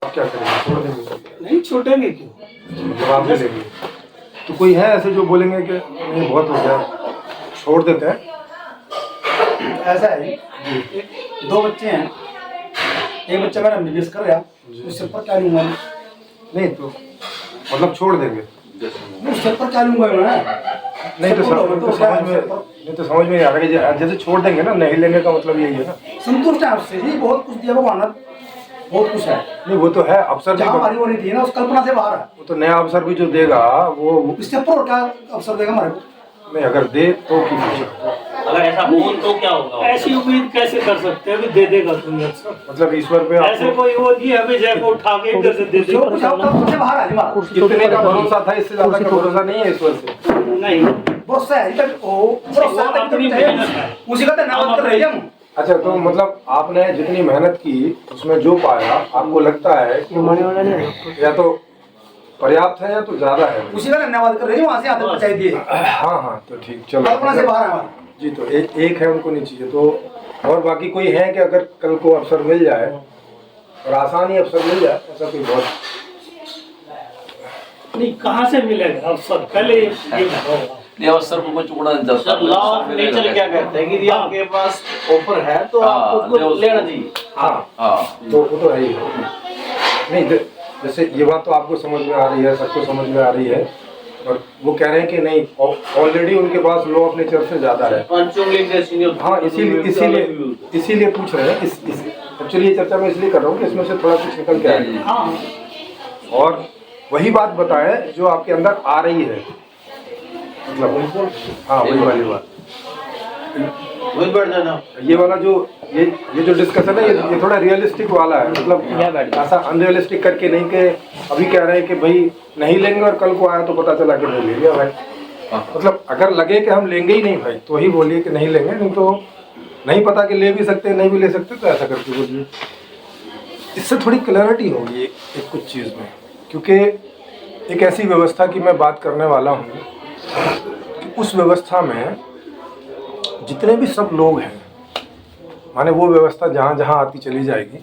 आप क्या करेंगे, छोड़ देंगे सब? नहीं छोड़ेंगे क्यों। मतलब आप ले लेंगे। तो कोई है ऐसे जो बोलेंगे कि नहीं बहुत हो गया छोड़ देते हैं? ऐसा है दो बच्चे हैं, एक बच्चा मेरा MBBS कर रहा, उससे पर क्या लूंगा मैं? नहीं तो मतलब छोड़ देंगे? उससे पर क्या लूंगा मैं? नहीं तो समझ में नहीं आ रहा कि जैसे छोड़ देंगे ना, नहीं लेंगे का मतलब यही है ना। संतुष्ट है उससे जी, बहुत कुछ दिया भगवान ने, बहुत कुछ है। नहीं वो तो है, अवसर भी जहाँ हमारी वो नहीं थी ना, उस कल्पना से बाहर है। वो तो नया अवसर भी जो देगा वो इससे पर क्या अवसर देगा हमारे को? नहीं, अगर दे तो की पूछो। अगर ऐसा बोल तो क्या होगा? ऐसी उम्मीद कैसे कर सकते हैं कि दे देगा तुम्हें अक्सर? मतलब ईश्वर पे ऐसे कोई वो नहीं है अभी जय को उठा के इधर से दे जो देगा। कुछ है वो कल्पना से बाहर है हमारा। कितने का भरोसा था, इससे ज्यादा का भरोसा नहीं है ईश्वर से। नहीं बहुत सा है इधर अपनी मेहनत है। उसी का धन्यवाद कर रहे हैं हम। अच्छा तो मतलब आपने जितनी मेहनत की उसमें जो पाया आपको लगता है कि या तो पर्याप्त है या तो ज्यादा है? उसी का धन्यवाद कर रहे हैं, वहाँ से आदत बचाई दिए। हाँ हाँ तो ठीक, चलो कल्पना से बाहर है हमारा। जी। तो एक है, उनको नहीं चाहिए तो और बाकी कोई है कि अगर कल को अवसर मिल जाए और आसानी अवसर मिल जाए, ऐसा कोई बहुत नहीं, कहाँ से मिलेगा अवसर? पहले ये बताओ। ये अवसर को कोई चुकना नहीं चाहता। सर लॉ ऑफ नेचर क्या कहते हैं कि यदि आपके पास ऑफर है तो आपको उसको लेना चाहिए। हाँ तो वो तो है ही नहीं। जैसे ये बात तो आपको समझ में आ रही है, सबको समझ में आ रही है, और वो कह रहे हैं कि नहीं ऑलरेडी उनके पास लॉ ऑफ नेचर से ज्यादा है। हाँ इसीलिए पूछ रहे हैं। एक्चुअली ये चर्चा मैं इसलिए कर रहा हूँ कि इसमें से थोड़ा कुछ निकल के आए और वही बात बताएं जो आपके अंदर आ रही है, मतलब हाँ वही वाली बात। वही बढ़ जाना। ये वाला जो ये जो डिस्कशन है ये थोड़ा रियलिस्टिक वाला है, मतलब ऐसा अनरियलिस्टिक करके नहीं कि अभी कह रहे हैं कि भाई नहीं लेंगे और कल को आया तो पता चला कि नहीं ले लिया भाई। मतलब अगर लगे कि हम लेंगे ही नहीं भाई तो ही बोलिए कि नहीं लेंगे, नहीं तो नहीं पता कि ले भी सकते नहीं भी ले सकते तो ऐसा करके बोलिए। इससे थोड़ी क्लैरिटी होगी एक कुछ चीज़ में, क्योंकि एक ऐसी व्यवस्था की मैं बात करने वाला हूँ कि उस व्यवस्था में जितने भी सब लोग हैं, माने वो व्यवस्था जहाँ जहाँ आती चली जाएगी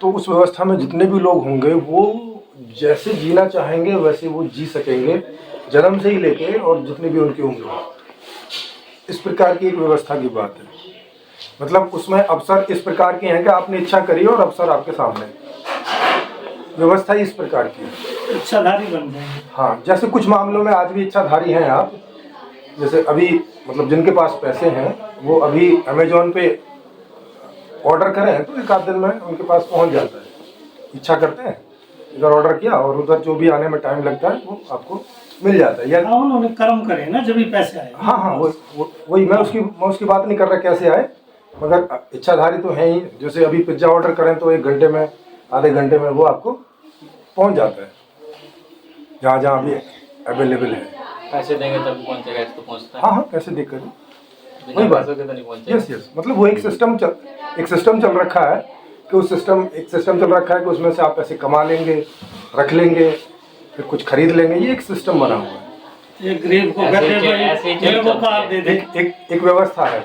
तो उस व्यवस्था में जितने भी लोग होंगे वो जैसे जीना चाहेंगे वैसे वो जी सकेंगे, जन्म से ही लेके और जितनी भी उनकी उम्र हो। इस प्रकार की एक व्यवस्था की बात है। मतलब उसमें अवसर इस प्रकार के हैं कि आपने इच्छा करी और अवसर आपके सामने, व्यवस्था इस प्रकार की है। इच्छाधारी बन जाएंगे। हाँ, जैसे कुछ मामलों में आज भी इच्छाधारी हैं आप, जैसे अभी मतलब जिनके पास पैसे हैं वो अभी अमेजोन पे ऑर्डर करें तो एक आध दिन में उनके पास पहुंच जाता है। इच्छा करते हैं, इधर ऑर्डर किया और उधर जो भी आने में टाइम लगता है वो आपको मिल जाता है। या उन्होंने कर्म करे ना जब भी पैसे आए। हाँ वही मैं उसकी बात नहीं कर रहा कैसे आए, मगर इच्छाधारी तो है ही। जैसे अभी पिज्ज़ा ऑर्डर करें तो 1 घंटे में आधे घंटे में वो आपको पहुंच जाता है जहाँ जहाँ भी अवेलेबल है। पैसे देंगे तब पहुंचेगा, इसको पहुंचता है। हाँ कैसे दिक्कत है, वही बात। यस मतलब वो एक सिस्टम चल रखा है कि एक सिस्टम चल रखा है कि उसमें से आप पैसे कमा लेंगे, रख लेंगे, फिर कुछ खरीद लेंगे। ये एक सिस्टम बना हुआ है। एक गरीब को मेरे को कार दे दे, एक व्यवस्था है।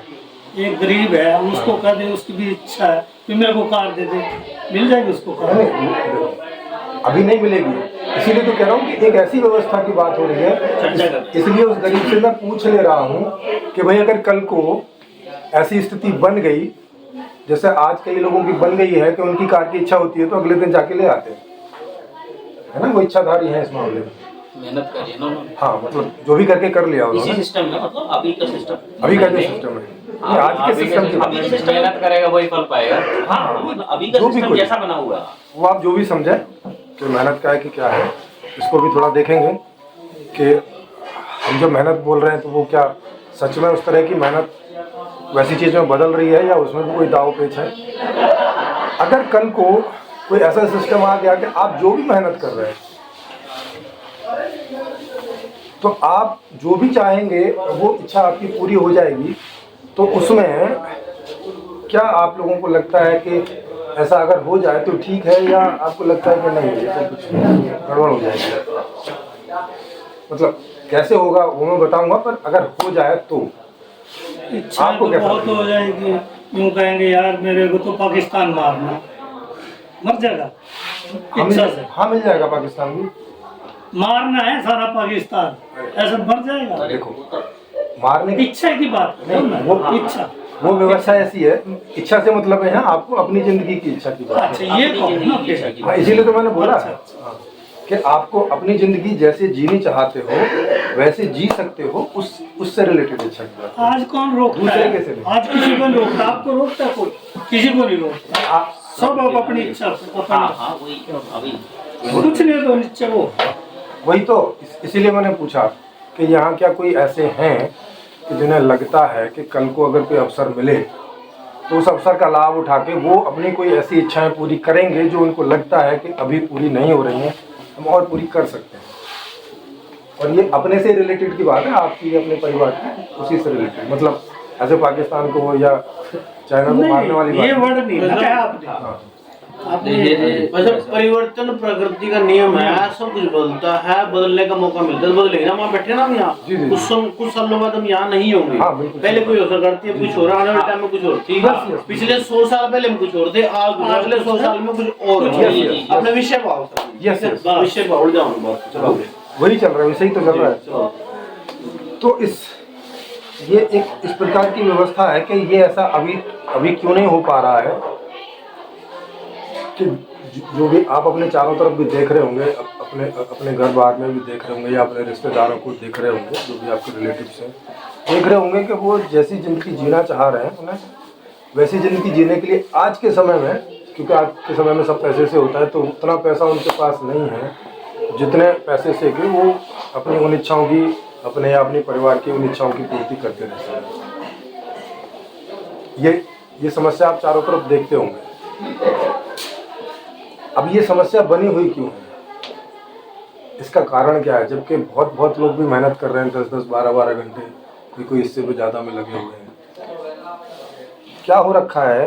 एक गरीब है उसको कह दे, उसकी भी इच्छा है कि मेरे को कार दे दे, मिल जाएगी उसको कार। अभी नहीं मिलेगी, इसीलिए तो कह रहा हूँ कि एक ऐसी व्यवस्था की बात हो रही है। इसलिए उस गरीब से मैं पूछ ले रहा हूँ कि भाई अगर कल को ऐसी स्थिति बन गई, जैसे आज कई लोगों की बन गई है कि उनकी कार की इच्छा होती है तो अगले दिन जाके ले आते हैं, है ना, वो इच्छाधारी है इस मामले में। मेहनत करिए ना। हाँ मतलब जो भी करके कर लिया इसी सिस्टम में, मतलब अभी का सिस्टम जो सिस्टम है, आज के सिस्टम मेहनत करेगा वही फल पाएगा। हाँ अभी का सिस्टम जैसा बना हुआ है वो आप जो भी समझे कि मेहनत का है कि क्या है, इसको भी थोड़ा देखेंगे कि हम जो मेहनत बोल रहे हैं तो वो क्या सच में उस तरह की मेहनत वैसी चीज़ में बदल रही है या उसमें भी कोई दाव पेच है। अगर कल को कोई ऐसा सिस्टम आ गया कि आप जो भी मेहनत कर रहे हैं तो आप जो भी चाहेंगे वो इच्छा आपकी पूरी हो जाएगी, तो उसमें क्या आप लोगों को लगता है कि ऐसा अगर हो जाए तो ठीक है, या आपको लगता है कि नहीं ये तो कुछ गड़बड़ हो जाएगी? मतलब कैसे होगा वो मैं बताऊंगा, पर अगर हो जाए तो इच्छा तो बहुत हो जाएगी। यूँ कहेंगे यार मेरे को तो पाकिस्तान मारना, मर जाएगा हाँ इच्छा से। हाँ मिल जाएगा पाकिस्तान भी। मारना है सारा पाकिस्तान, ऐसा मर जाएगा। देखो मारने की इच्छा की बात है ना, वो इच्छा। वो व्यवस्था ऐसी है, इच्छा से मतलब है आपको अपनी जिंदगी की इच्छा की बात है। अच्छा ये कहो ना फिर। हाँ इसीलिए तो मैंने बोला अच्छा, है हाँ, कि आपको अपनी जिंदगी जैसे जीनी चाहते हो वैसे जी सकते हो, उससे रिलेटेड इच्छा की बात है। आज कौन रोकता दूसरे है? कैसे नहीं? आज किसी को नहीं रोकता, आपको रोकता है कोई? किसी को नहीं रोकता, आप सब अब अपनी इच्छा अपनी, कुछ नहीं तो इच्छा वो। वही तो इसीलिए मैंने पूछा कि यहाँ क्या कोई ऐसे हैं कि जिन्हें लगता है कि कल को अगर कोई अवसर मिले तो उस अवसर का लाभ उठा के वो अपनी कोई ऐसी इच्छाएं पूरी करेंगे जो उनको लगता है कि अभी पूरी नहीं हो रही हैं, हम और पूरी कर सकते हैं। और ये अपने से रिलेटेड की बात है, आपकी अपने परिवार की, उसी से रिलेटेड, मतलब ऐसे पाकिस्तान को या चाइना को मारने वाली ये बात वर्ड नहीं लगाया आपने। हाँ। आपने मतलब परिवर्तन प्रकृति का नियम है, सब कुछ बदलता है, बदलने का मौका मिलता है, बदलेगा ना। वहाँ बैठे ना हम यहाँ जी, जी। कुछ सालों बाद हम यहाँ नहीं होंगे। हाँ, बिल्कुल। पहले कोई अवसर करती है, कुछ हो रहा है, आने वाले टाइम में कुछ और, ठीक बस, है। बस। पिछले 100 साल पहले हम कुछ और थे, आज अगले 100 साल में कुछ और Yes, होगा। yes, अपने विषय को आओ सर। Yes, yes. विषय को उड़ जाओ बात, चलो वही चल रहा है, वैसे ही तो चल रहा है। चलो। तो ये एक इस प्रकार की व्यवस्था है कि ये ऐसा अभी क्यों नहीं हो पा रहा है कि जो भी आप अपने चारों तरफ भी देख रहे होंगे, अपने घर बार में भी देख रहे होंगे या अपने रिश्तेदारों को देख रहे होंगे, जो भी आपके रिलेटिव्स हैं, देख रहे होंगे कि वो जैसी ज़िंदगी जीना चाह रहे हैं उन्हें वैसी ज़िंदगी जीने के लिए आज के समय में, क्योंकि आज के समय में सब पैसे से होता है, तो उतना पैसा उनके पास नहीं है जितने पैसे से कि वो अपनी उन इच्छाओं की, अपने या अपने परिवार की उन इच्छाओं की पूर्ति करते रहते हैं। ये समस्या आप चारों तरफ देखते होंगे। अब ये समस्या बनी हुई क्यों है, इसका कारण क्या है? जबकि बहुत लोग भी मेहनत कर रहे हैं, 10-10, 12-12 घंटे, कोई इससे भी ज़्यादा में लगे हुए हैं। क्या हो रखा है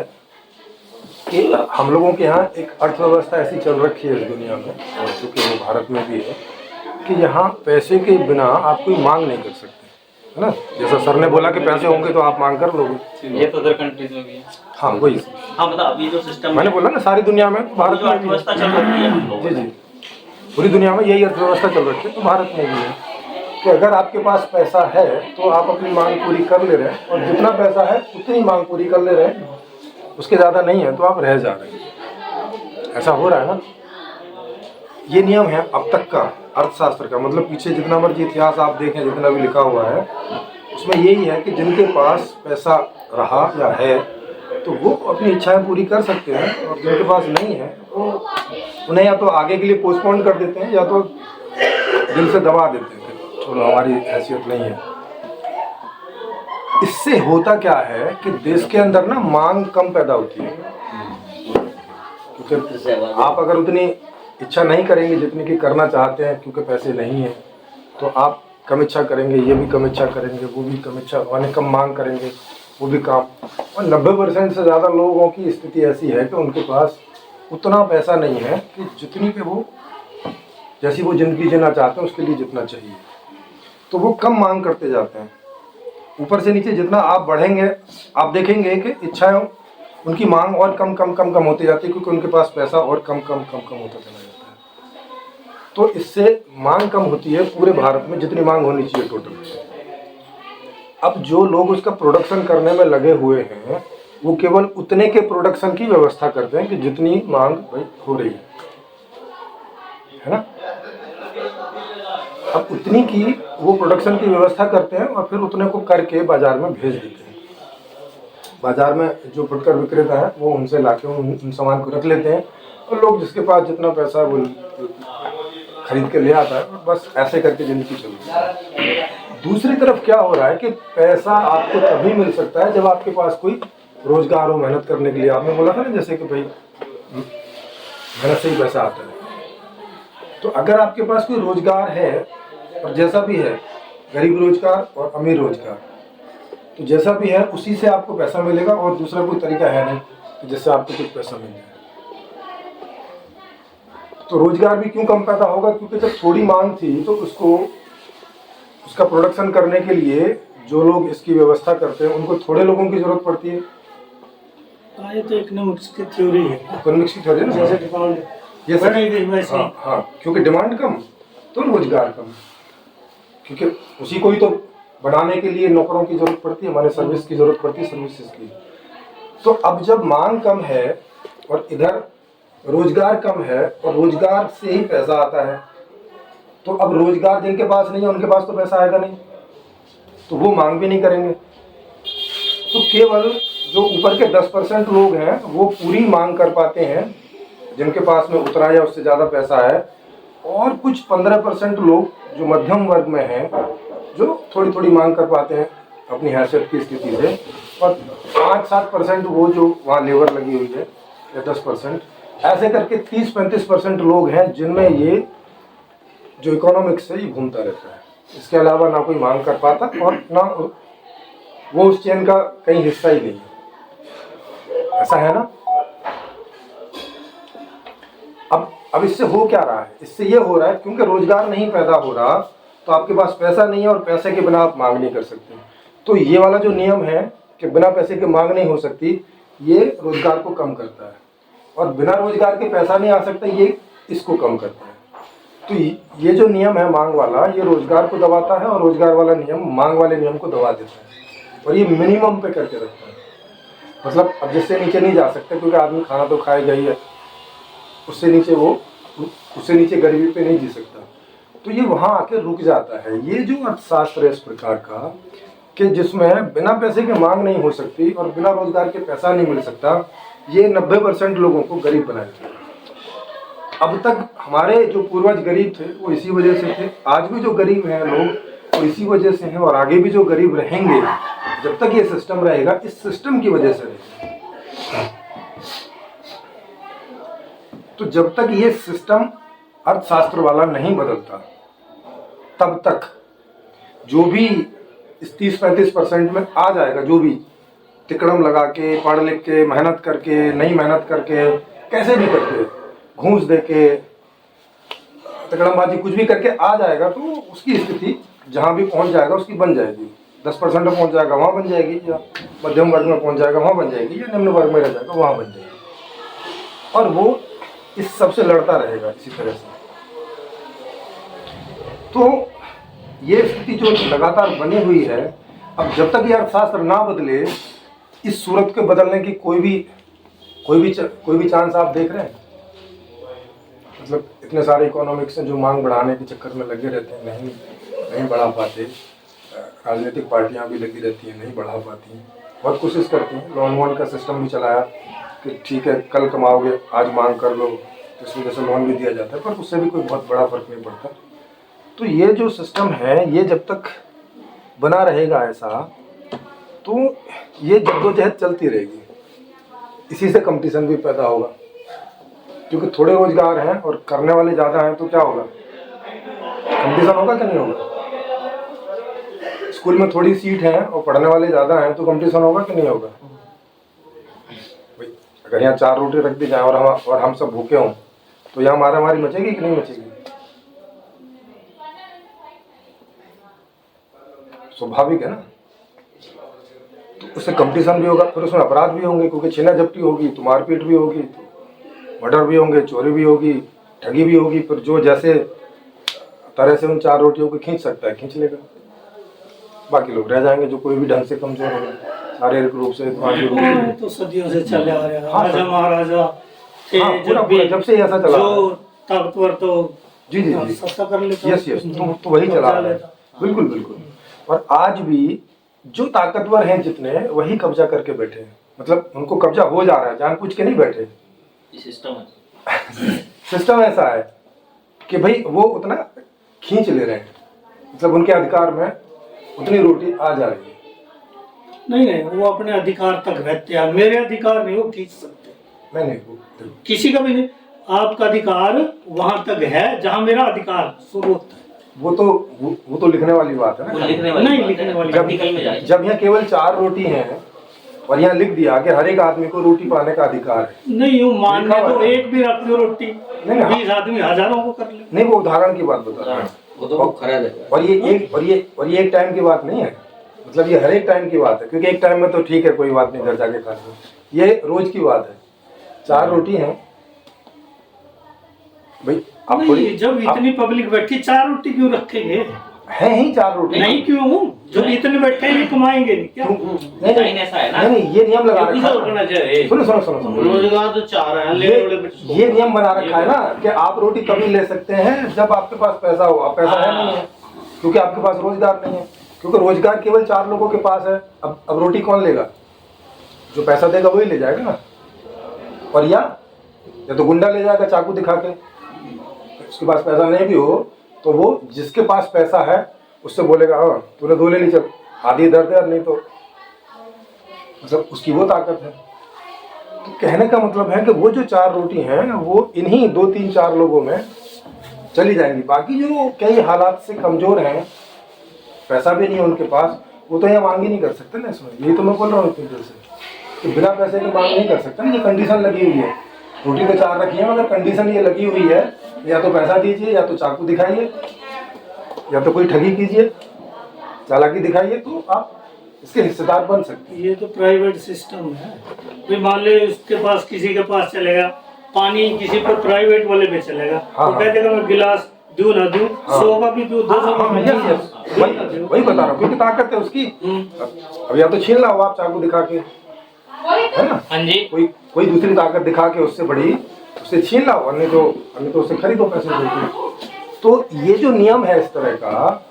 कि हम लोगों के यहाँ एक अर्थव्यवस्था ऐसी चल रखी है इस दुनिया में, और चूँकि वो भारत में भी है, कि यहाँ पैसे के बिना आप कोई मांग नहीं कर सकते, है ना। जैसा सर ने बोला कि पैसे होंगे तो आप मांग कर लोगे, ये तो अदर कंट्रीज में भी है। हाँ वही हाँ मतलब अभी जो सिस्टम मैंने बोला ना, सारी दुनिया में, भारत जो में भी है। अर्थव्यवस्था चल रही है हम लोगों जी में। जी, पूरी दुनिया में यही अर्थव्यवस्था चल रही है, तो भारत में भी है कि अगर आपके पास पैसा है तो आप अपनी मांग पूरी कर ले रहे हैं, और जितना पैसा है उतनी मांग पूरी कर ले रहे हैं, उसके ज़्यादा नहीं है तो आप रह जा रहे हैं। ऐसा हो रहा है ना। ये नियम है अब तक का अर्थशास्त्र का, मतलब पीछे जितना मर्जी इतिहास आप देखें, जितना भी लिखा हुआ है उसमें यही है कि जिनके पास पैसा रहा या है तो वो अपनी इच्छाएं पूरी कर सकते हैं, और जिनके पास नहीं है तो उन्हें या तो आगे के लिए पोस्टपोन कर देते हैं या तो दिल से दबा देते हैं, छोड़ो हमारी हैसियत नहीं है। इससे होता क्या है कि देश के अंदर ना मांग कम पैदा होती है, क्योंकि आप अगर उतनी इच्छा नहीं करेंगे जितनी की करना चाहते हैं, क्योंकि पैसे नहीं है, तो आप कम इच्छा करेंगे, ये भी कम इच्छा करेंगे, वो भी कम इच्छा यानी कम मांग करेंगे, वो भी काम। और 90% से ज़्यादा लोगों की स्थिति ऐसी है कि उनके पास उतना पैसा नहीं है कि जितनी पे वो जैसी वो ज़िंदगी जीना चाहते हैं उसके लिए जितना चाहिए, तो वो कम मांग करते जाते हैं। ऊपर से नीचे जितना आप बढ़ेंगे आप देखेंगे कि इच्छाएं, उनकी मांग और कम होती जाती है, क्योंकि उनके पास पैसा और कम होता चला जाता है। तो इससे मांग कम होती है पूरे भारत में जितनी मांग होनी चाहिए टोटल। अब जो लोग उसका प्रोडक्शन करने में लगे हुए हैं वो केवल उतने के प्रोडक्शन की व्यवस्था करते हैं कि जितनी मांग भाई हो रही है ना। अब उतनी की वो प्रोडक्शन की व्यवस्था करते हैं और फिर उतने को करके बाजार में भेज देते हैं। बाजार में जो फुटकर विक्रेता है वो उनसे लाके उन सामान को रख लेते हैं, और लोग जिसके पास जितना पैसा है वो खरीद के ले आता है, बस ऐसे करके जिंदगी चल रही है। दूसरी तरफ क्या हो रहा है कि पैसा आपको तभी मिल सकता है जब आपके पास कोई रोजगार हो मेहनत करने के लिए। आपने बोला था ना जैसे कि भाई मेहनत से ही पैसा आता है, तो अगर आपके पास कोई रोजगार है, और जैसा भी है, गरीब रोजगार और अमीर रोजगार, तो जैसा भी है उसी से आपको पैसा मिलेगा, और दूसरा कोई तरीका है नहीं कि जिससे आपको कुछ पैसा मिल जाए। तो रोजगार भी क्यों कम पैदा होगा? क्योंकि जब थोड़ी मांग थी तो उसका प्रोडक्शन करने के लिए जो लोग इसकी व्यवस्था करते हैं उनको थोड़े लोगों की जरूरत पड़ती है हाँ, ये तो इकोनॉमिक्स की थ्योरी है। इकोनॉमिक्स की थ्योरी ना, जैसे डिमांड ये सब बढ़ेगी वैसे हाँ हाँ, क्योंकि डिमांड कम तो रोजगार कम, क्योंकि उसी को ही तो बनाने के लिए नौकरों की जरूरत पड़ती है, हमारे सर्विस की जरूरत पड़ती है, सर्विसेज की। तो अब जब मांग कम है और इधर रोजगार कम है और रोजगार से ही पैसा आता है, तो अब रोजगार जिनके पास नहीं है उनके पास तो पैसा आएगा नहीं, तो वो मांग भी नहीं करेंगे। तो केवल जो ऊपर के 10% लोग हैं वो पूरी मांग कर पाते हैं, जिनके पास में उतना या उससे ज़्यादा पैसा है, और कुछ 15% लोग जो मध्यम वर्ग में हैं, जो थोड़ी थोड़ी मांग कर पाते हैं अपनी हैसियत की स्थिति से, और 5-7% वो जो वहाँ लेबर लगी हुई है, या 10%, ऐसे करके 30-35% लोग हैं जिनमें ये जो इकोनॉमिक्स है ये घूमता रहता है। इसके अलावा ना कोई मांग कर पाता और ना वो उस चेन का कहीं हिस्सा ही नहीं है, ऐसा है ना। अब इससे हो क्या रहा है? इससे ये हो रहा है क्योंकि रोजगार नहीं पैदा हो रहा, तो आपके पास पैसा नहीं है और पैसे के बिना आप मांग नहीं कर सकते। तो ये वाला जो नियम है कि बिना पैसे के मांग नहीं हो सकती, ये रोजगार को कम करता है, और बिना रोजगार के पैसा नहीं आ सकता, ये इसको कम करता है। तो ये जो नियम है मांग वाला, ये रोजगार को दबाता है, और रोजगार वाला नियम मांग वाले नियम को दबा देता है, और ये मिनिमम पे करके रखता है। मतलब अब जिससे नीचे नहीं जा सकते, क्योंकि आदमी खाना तो खाएगा ही है, उससे नीचे गरीबी पे नहीं जी सकता, तो ये वहाँ आके रुक जाता है। ये जो अर्थशास्त्र है इस प्रकार का कि जिसमें बिना पैसे के मांग नहीं हो सकती और बिना रोजगार के पैसा नहीं मिल सकता, ये 90% लोगों को गरीब बना देता है। अब तक हमारे जो पूर्वज गरीब थे वो इसी वजह से थे, आज भी जो गरीब हैं लोग वो इसी वजह से हैं, और आगे भी जो गरीब रहेंगे जब तक ये सिस्टम रहेगा, इस सिस्टम की वजह से रहेगा। तो जब तक ये सिस्टम अर्थशास्त्र वाला नहीं बदलता, तब तक जो भी इस 30-35% में आ जाएगा, जो भी तिकड़म लगा के, पढ़ लिख के, मेहनत करके, नहीं मेहनत करके, कैसे भी करके, घूस दे के, तिकड़मबाजी कुछ भी करके आ जाएगा, तो उसकी स्थिति जहाँ भी पहुँच जाएगा उसकी बन जाएगी। 10% में पहुँच जाएगा वहाँ बन जाएगी, या मध्यम वर्ग में पहुँच जाएगा वहाँ बन जाएगी, या निम्न वर्ग में रह जाएगा वहाँ बन जाएगी, और वो इस सबसे लड़ता रहेगा इसी तरह से। तो ये स्थिति जो लगातार बनी हुई है, अब जब तक ये अर्थशास्त्र ना बदले, इस सूरत के बदलने की कोई भी चांस आप देख रहे हैं? मतलब इतने सारे इकोनॉमिक्स हैं जो मांग बढ़ाने के चक्कर में लगे रहते हैं, नहीं बढ़ा पाते। राजनीतिक पार्टियां भी लगी रहती हैं, नहीं बढ़ा पाती, बहुत कोशिश करती हैं। लोन वोन का सिस्टम भी चलाया कि ठीक है कल कमाओगे आज मांग कर लो, तो इस वजह से लोन भी दिया जाता है, पर उससे भी कोई बहुत बड़ा फर्क नहीं पड़ता। तो ये जो सिस्टम है, ये जब तक बना रहेगा ऐसा, तो ये जद्दोजहद चलती रहेगी। इसी से कंपटीशन भी पैदा होगा, क्योंकि थोड़े रोजगार हैं और करने वाले ज़्यादा हैं, तो क्या होगा? कंपटीशन होगा कि नहीं होगा? स्कूल में थोड़ी सीट है और पढ़ने वाले ज़्यादा हैं, तो कंपटीशन होगा कि नहीं होगा? भाई अगर यहाँ 4 रोटी रख दी जाए और हम सब भूखे हों, तो यहाँ मारामारी मचेगी कि नहीं मचेगी? स्वाभाविक है ना। तो उससे कंपटीशन भी होगा, फिर उसमें अपराध भी होंगे, क्योंकि छीना झपटी होगी तो मारपीट भी होगी, तो मर्डर भी होंगे, चोरी भी होगी, ठगी भी होगी। फिर जो जैसे तरह से उन 4 रोटियों को खींच सकता है खींच लेगा, बाकी लोग रह जाएंगे जो कोई भी ढंग से कमजोर होंगे शारीरिक रूप से, मानसिक रूप से। तो सदियों से चले आ रहे हैं। हाँ, राजा महाराजा थे, हाँ, जब से ऐसा चला जो ताकतवर तो जी सत्ता कर लेता, यस तो वही चला रहा है। बिल्कुल। और आज भी जो ताकतवर हैं जितने, वही कब्जा करके बैठे हैं। मतलब उनको कब्जा हो जा रहा है, जानबूझ के नहीं बैठे। सिस्टम ऐसा है कि भाई वो उतना खींच ले रहे हैं, मतलब उनके अधिकार में उतनी रोटी आ जा रही है। नहीं वो अपने अधिकार तक रहते हैं, मेरे अधिकार नहीं वो खींच सकते। नहीं किसी का भी नहीं। आपका अधिकार वहां तक है जहां मेरा अधिकार शुरू होता है। वो तो लिखने वाली बात है ना। नहीं लिखने वाली। जब यहाँ केवल 4 रोटी हैं और यहाँ लिख दिया कि हर एक आदमी को रोटी पाने का अधिकार है। नहीं यूँ मानने तो एक भी रख दो रोटी, नहीं 20 आदमी हजारों को कर ले। नहीं, वो उदाहरण की बात बता रहा हूँ। और ये एक टाइम की बात नहीं है, मतलब ये हर एक टाइम की बात है। क्योंकि एक टाइम में तो ठीक है कोई बात नहीं, घर जाके खा लो, ये रोज की बात है, 4 रोटी हैं भाई। आप नहीं, थोड़ी जब इतनी पब्लिक बैठी 4 रोटी क्यों रखेंगे? है ही 4 रोटी। नहीं क्यों? जब इतने बैठे ये कमाएंगे नहीं क्या? डिजाइन ऐसा है ना। नहीं, ये नियम लगा रखा है। करना चाहिए। सुनो सुनो सुनो सुनो, रोजगार तो 4 है, लेने वाले बच्चे ये नियम बना रखा है ना कि आप रोटी तभी ले सकते हैं जब आपके पास पैसा हो। अब पैसा है नहीं है क्योंकि आपके पास रोजगार नहीं है, क्योंकि रोजगार केवल 4 लोगों के पास है। अब रोटी कौन लेगा? जो पैसा देगा वही ले जाएगा ना। और या तो गुंडा ले जाएगा चाकू दिखा के, उसके पास पैसा नहीं भी हो तो वो जिसके पास पैसा है उससे बोलेगा हाँ तूने 2 ले ली, चल आधी दर्द है, नहीं तो मतलब उसकी वो ताकत है। तो कहने का मतलब है कि वो जो 4 रोटी हैं वो इन्हीं 2, 3, 4 लोगों में चली जाएंगी। बाकी जो कई हालात से कमजोर हैं, पैसा भी नहीं है उनके पास, वो तो यहाँ मांग ही नहीं कर सकते ना। इसमें यही तो मैं बोल रहा हूँ इतनी देर से कि बिना पैसे के मांग नहीं कर सकते ना। ये कंडीशन लगी हुई है, रोटी तो 4 रखी है मगर कंडीशन ये लगी हुई है, या तो पैसा दीजिए, या तो चाकू दिखाइए, या तो कोई ठगी कीजिए, चालाकी दिखाइए, तो आप इसके हिस्सेदार बन सकते हैं। ये तो प्राइवेट सिस्टम है। कोई मान ले उसके पास, किसी के पास चलेगा पानी, किसी को प्राइवेट वाले पे चलेगा, हाँ, तो कह देगा मैं गिलास दूं ना दूं, 100 का भी दूं, 200 का भी दूं। वही बता रहा हूँ, क्योंकि ताकत है उसकी। अब या तो छीन लाओ आप चाकू दिखा के, है ना। हाँ जी। कोई दूसरी ताकत दिखा के उससे बड़ी उससे छीन लाओ, अन्य तो उससे खरीदो पैसे देके। तो ये जो नियम है इस तरह का,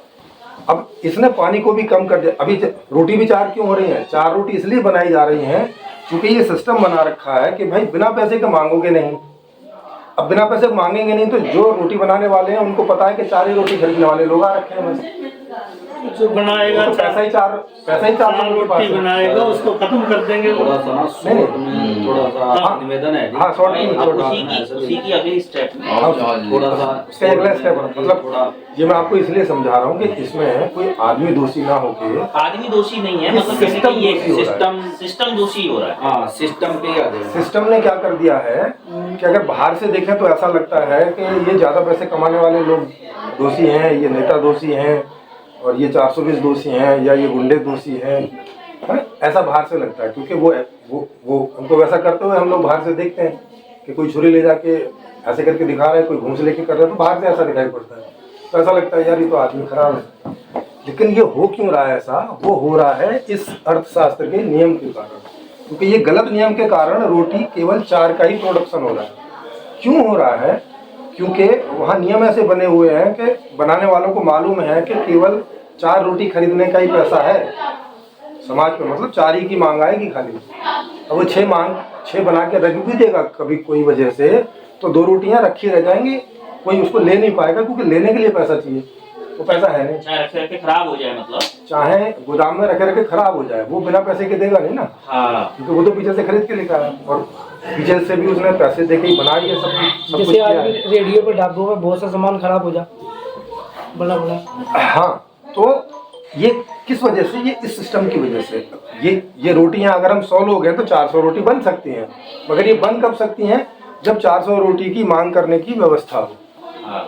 अब इसने पानी को भी कम कर दिया। अभी रोटी भी 4 क्यों हो रही है? 4 रोटी इसलिए बनाई जा रही हैं क्योंकि ये सिस्टम बना रखा है कि भाई बिना पैसे के मांगोगे नहीं। अब बिना पैसे के मांगेंगे नहीं तो जो रोटी बनाने वाले हैं उनको पता है कि 4 ही रोटी खरीदने वाले लोग आ रखे हैं बस। जो बनाएगा तो पैसा ही चार रोटी बनाएगा, उसको खत्म कर देंगे। थोड़ा सा ना शॉर्ट में थोड़ा सा निवेदन है जी। हाँ, शॉर्ट नहीं, में अब थोड़ा उसी की अगली स्टेप में थोड़ा सा उसका अगला स्टेप मतलब ये मैं आपको इसलिए समझा रहा हूँ कि इसमें कोई आदमी दोषी ना होके, आदमी दोषी नहीं है, ये मतलब कहने का ये सिस्टम सिस्टम दोषी हो रहा है। हाँ सिस्टम पे आ जाए। सिस्टम ने क्या कर दिया है कि अगर बाहर से देखें तो ऐसा लगता है कि ये ज्यादा पैसे कमाने वाले लोग दोषी हैं, ये नेता दोषी हैं, और ये 420 दोषी हैं, या ये गुंडे दोषी हैं, है? ऐसा बाहर से लगता है क्योंकि वो हमको वैसा करते हुए हम लोग बाहर से देखते हैं कि कोई छुरी ले जाके ऐसे करके दिखा रहा है, कोई घूम से लेके कर रहा है, तो बाहर से ऐसा दिखाई पड़ता है। तो ऐसा लगता है यार ये तो आदमी खराब है। लेकिन ये हो क्यों रहा है ऐसा? वो हो रहा है इस अर्थशास्त्र के नियम के कारण, क्योंकि ये गलत नियम के कारण रोटी केवल 4 का ही प्रोडक्शन हो रहा है। क्यों हो रहा है? क्योंकि वहाँ नियम ऐसे बने हुए हैं कि बनाने वालों को मालूम है कि केवल 4 रोटी खरीदने का ही पैसा है समाज में, मतलब 4 ही की मांग आएगी खाली। अब वो 6 बना के रख भी देगा कभी कोई वजह से, तो 2 रोटियां रखी रह जाएंगी, कोई उसको ले नहीं पाएगा क्योंकि लेने के लिए पैसा चाहिए, तो पैसा है नहीं। चाहे रखे रखे खराब हो जाए, मतलब चाहे गोदाम में रखे रखे खराब हो जाए, वो बिना पैसे के देगा नहीं ना। हाँ, क्योंकि वो तो पीछे से खरीद के लिखा है, और पीछे से भी उसने पैसे दे के ही बनाई है सब कुछ जैसे किया आज है। रेडियो पे ढाबों में बहुत सा सामान खराब हो जा बड़ा बड़ा। हाँ, तो ये किस वजह से? ये इस सिस्टम की वजह से। ये रोटियां अगर हम 100 लोग हैं तो 400 रोटी बन सकती हैं, मगर ये बन कब सकती हैं? जब 400 रोटी की मांग करने की व्यवस्था हो।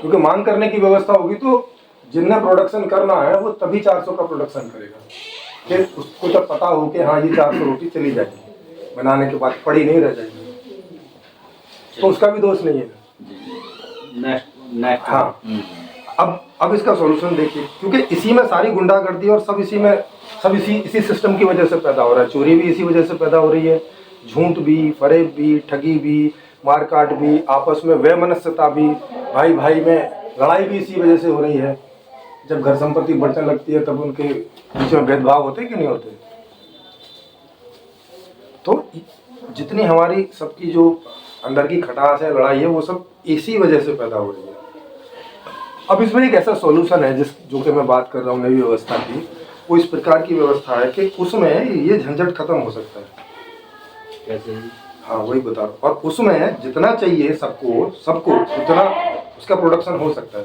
क्योंकि मांग करने की व्यवस्था होगी तो जिन्हें प्रोडक्शन करना है वो तभी 400 का प्रोडक्शन करेगा, फिर उसको जब पता हो कि हाँ ये 400 रोटी चली जाएगी, बनाने के बाद पड़ी नहीं रह जाएगी, तो उसका भी दोष नहीं है। नेक्स्ट हाँ, अब इसका सॉल्यूशन देखिए, क्योंकि इसी में सारी गुंडागर्दी और सब इसी सिस्टम की वजह से पैदा हो रहा है। चोरी भी इसी वजह से पैदा हो रही है, झूठ भी, फरेब भी, ठगी भी, मारकाट भी, आपस में वैमनस्यता भी, भाई भाई में लड़ाई भी इसी वजह से हो रही है। जब घर संपत्ति बढ़ने लगती है तब उनके बीच में भेदभाव होते कि नहीं होते? तो जितनी हमारी सबकी जो अंदर की खटास है, लड़ाई है, वो सब इसी वजह से पैदा हो रही है। अब इसमें एक ऐसा सॉल्यूशन है जो कि मैं बात कर रहा हूँ नई व्यवस्था की, वो इस प्रकार की व्यवस्था है कि उसमें ये झंझट खत्म हो सकता है। कैसे? हाँ, वही बता रहा हूँ। और उसमें जितना चाहिए सबको उतना उसका प्रोडक्शन हो सकता है।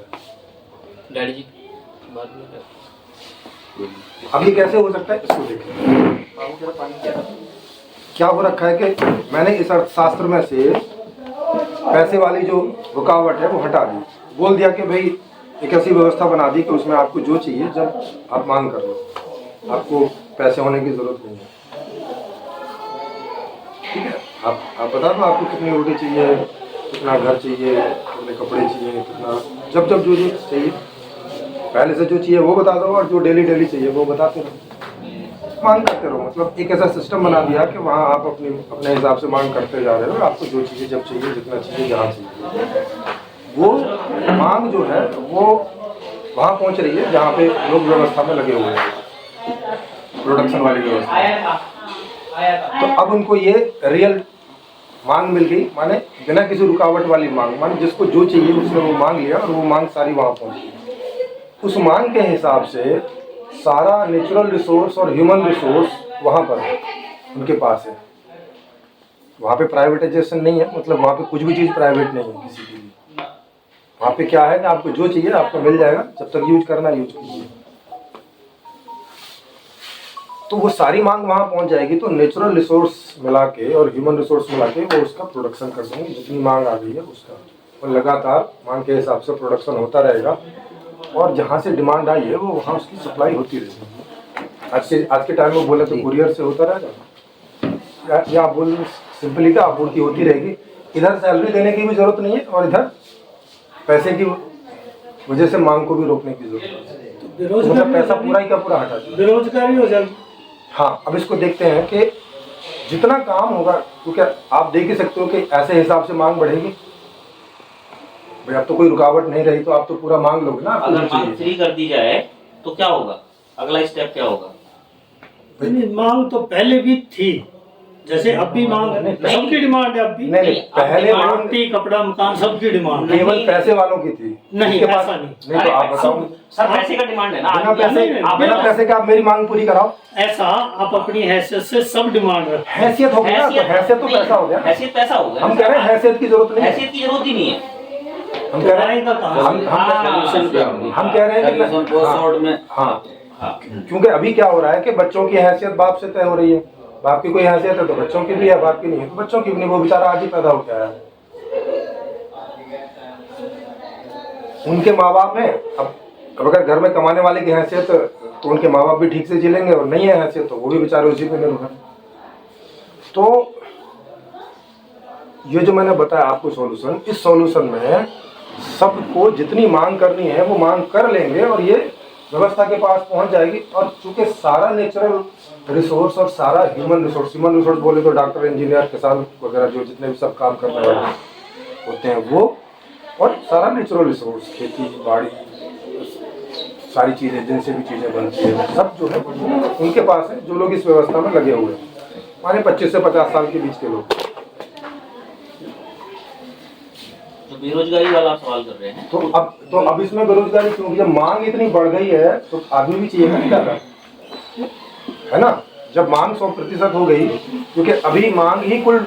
डैडी जी बाद में अब ये कैसे हो सकता है इसको देखें। क्या हो रखा है कि मैंने इस अर्थशास्त्र में से पैसे वाली जो रुकावट है वो हटा दी, बोल दिया कि भाई एक ऐसी व्यवस्था बना दी कि उसमें आपको जो चाहिए जब आप मांग कर लो, आपको पैसे होने की जरूरत नहीं है। आप बता दो आपको कितनी रोटी चाहिए, कितना घर चाहिए, कितने कपड़े चाहिए, कितना जब जब जो चाहिए पहले से जो चाहिए वो बता दो, और जो डेली चाहिए वो बताते रहो, मांग करते रहो। मतलब एक ऐसा सिस्टम बना दिया कि वहाँ आप अपने हिसाब से मांग करते जा रहे हो, आपको जो चाहिए जब चाहिए जितना चाहिए जहाँ चाहिए, वो मांग जो है वो वहाँ पहुँच रही है जहाँ पे लोग व्यवस्था में लगे हुए हैं, प्रोडक्शन वाली व्यवस्था। तो अब उनको ये रियल मांग मिल गई, माने बिना किसी रुकावट वाली मांग, माने जिसको जो चाहिए उसने वो मांग लिया और वो मांग सारी वहाँ पहुँची। उस मांग के हिसाब से सारा नेचुरल रिसोर्स और ह्यूमन रिसोर्स वहाँ पर है, उनके पास है। वहाँ पे प्राइवेटाइजेशन नहीं है, मतलब वहाँ पे कुछ भी चीज़ प्राइवेट नहीं है किसी की भी। वहाँ पे क्या है कि आपको जो चाहिए आपको मिल जाएगा, जब तक यूज करना यूज कीजिए। तो वो सारी मांग वहाँ पहुँच जाएगी, तो नेचुरल रिसोर्स मिला के और ह्यूमन रिसोर्स मिला के वो उसका प्रोडक्शन कर देंगे, जितनी मांग आ गई है उसका, और लगातार मांग के हिसाब से प्रोडक्शन होता रहेगा, और जहाँ से डिमांड आई है वो वहाँ उसकी सप्लाई होती रहेगी। आज के टाइम में बोले तो कुरियर से होता रहेगा, या आप बोल सिंपली का आपूर्ति होती रहेगी। इधर सैलरी देने की भी जरूरत नहीं है, और इधर पैसे की वजह से मांग को भी रोकने की जरूरत है, मतलब पैसा पूरा ही का पूरा हटा दिया, बेरोजगारी हो जाएगी। हाँ, अब इसको देखते हैं कि जितना काम होगा, क्योंकि आप देख ही सकते हो कि ऐसे हिसाब से मांग बढ़ेगी भाई। अब तो कोई रुकावट नहीं रही तो आप तो पूरा मांग लोगे ना। अगर मांग फ्री कर दी जाए तो क्या होगा, अगला स्टेप क्या होगा? मांग तो पहले भी थी, जैसे अब भी मांग है, सबकी डिमांड है अब भी। नहीं, पहले मांग रोटी कपड़ा मकान सबकी डिमांड है। केवल पैसे वालों की थी, नहीं, उसके ऐसा पास नहीं। तो आप बताओ, सर पैसे का डिमांड है ना, बिना पैसे के आप मेरी मांग पूरी कराओ। ऐसा आप अपनी हैसियत से सब डिमांड रखो। हैसियत हो गया, तो हैसियत तो पैसा हो गया। हैसियत पैसा हो गया। हम कह रहे हैं हैसियत की जरूरत नहीं है, हैसियत की जरूरत ही नहीं है। हम कह रहे हैं हम कह रहे हैं कि हाँ, क्योंकि अभी क्या हो रहा है कि बच्चों की हैसियत बाप से तय हो रही है। बाप की कोई हैसियत है तो बच्चों की भी है, बाप की नहीं है तो बच्चों की भी नहीं। वो बेचारा आज ही पैदा होकर आया है, उनके माँ बाप हैं। अब अगर घर में कमाने वाले की हैसियत तो उनके माँ बाप भी ठीक से जी लेंगे, और नहीं है हैसियत तो वो भी बेचारे उसी पे निर्भर। तो ये जो मैंने बताया आपको सॉल्यूशन, इस सॉल्यूशन में सबको जितनी मांग करनी है वो मांग कर लेंगे, और ये व्यवस्था के पास पहुंच जाएगी। और चूंकि सारा नेचुरल रिसोर्स और सारा ह्यूमन रिसोर्स बोले तो डॉक्टर, इंजीनियर, किसान वगैरह जो जितने भी सब काम करने वाले होते हैं वो, और सारा नेचुरल रिसोर्स, खेती बाड़ी, सारी चीज़ें जिनसे भी चीज़ें बनती है सब जो है उनके पास है, जो लोग इस व्यवस्था में लगे हुए हैं, माने 25 से 50 साल के बीच के लोग। तो बेरोजगारी वाला सवाल कर रहे हैं। तो अब इसमें बेरोजगारी क्यों? जब मांग इतनी बढ़ गई है तो आदमी भी चाहिए ना ज़्यादा, है ना। जब मांग 100% हो गई, क्योंकि अभी मांग ही कुल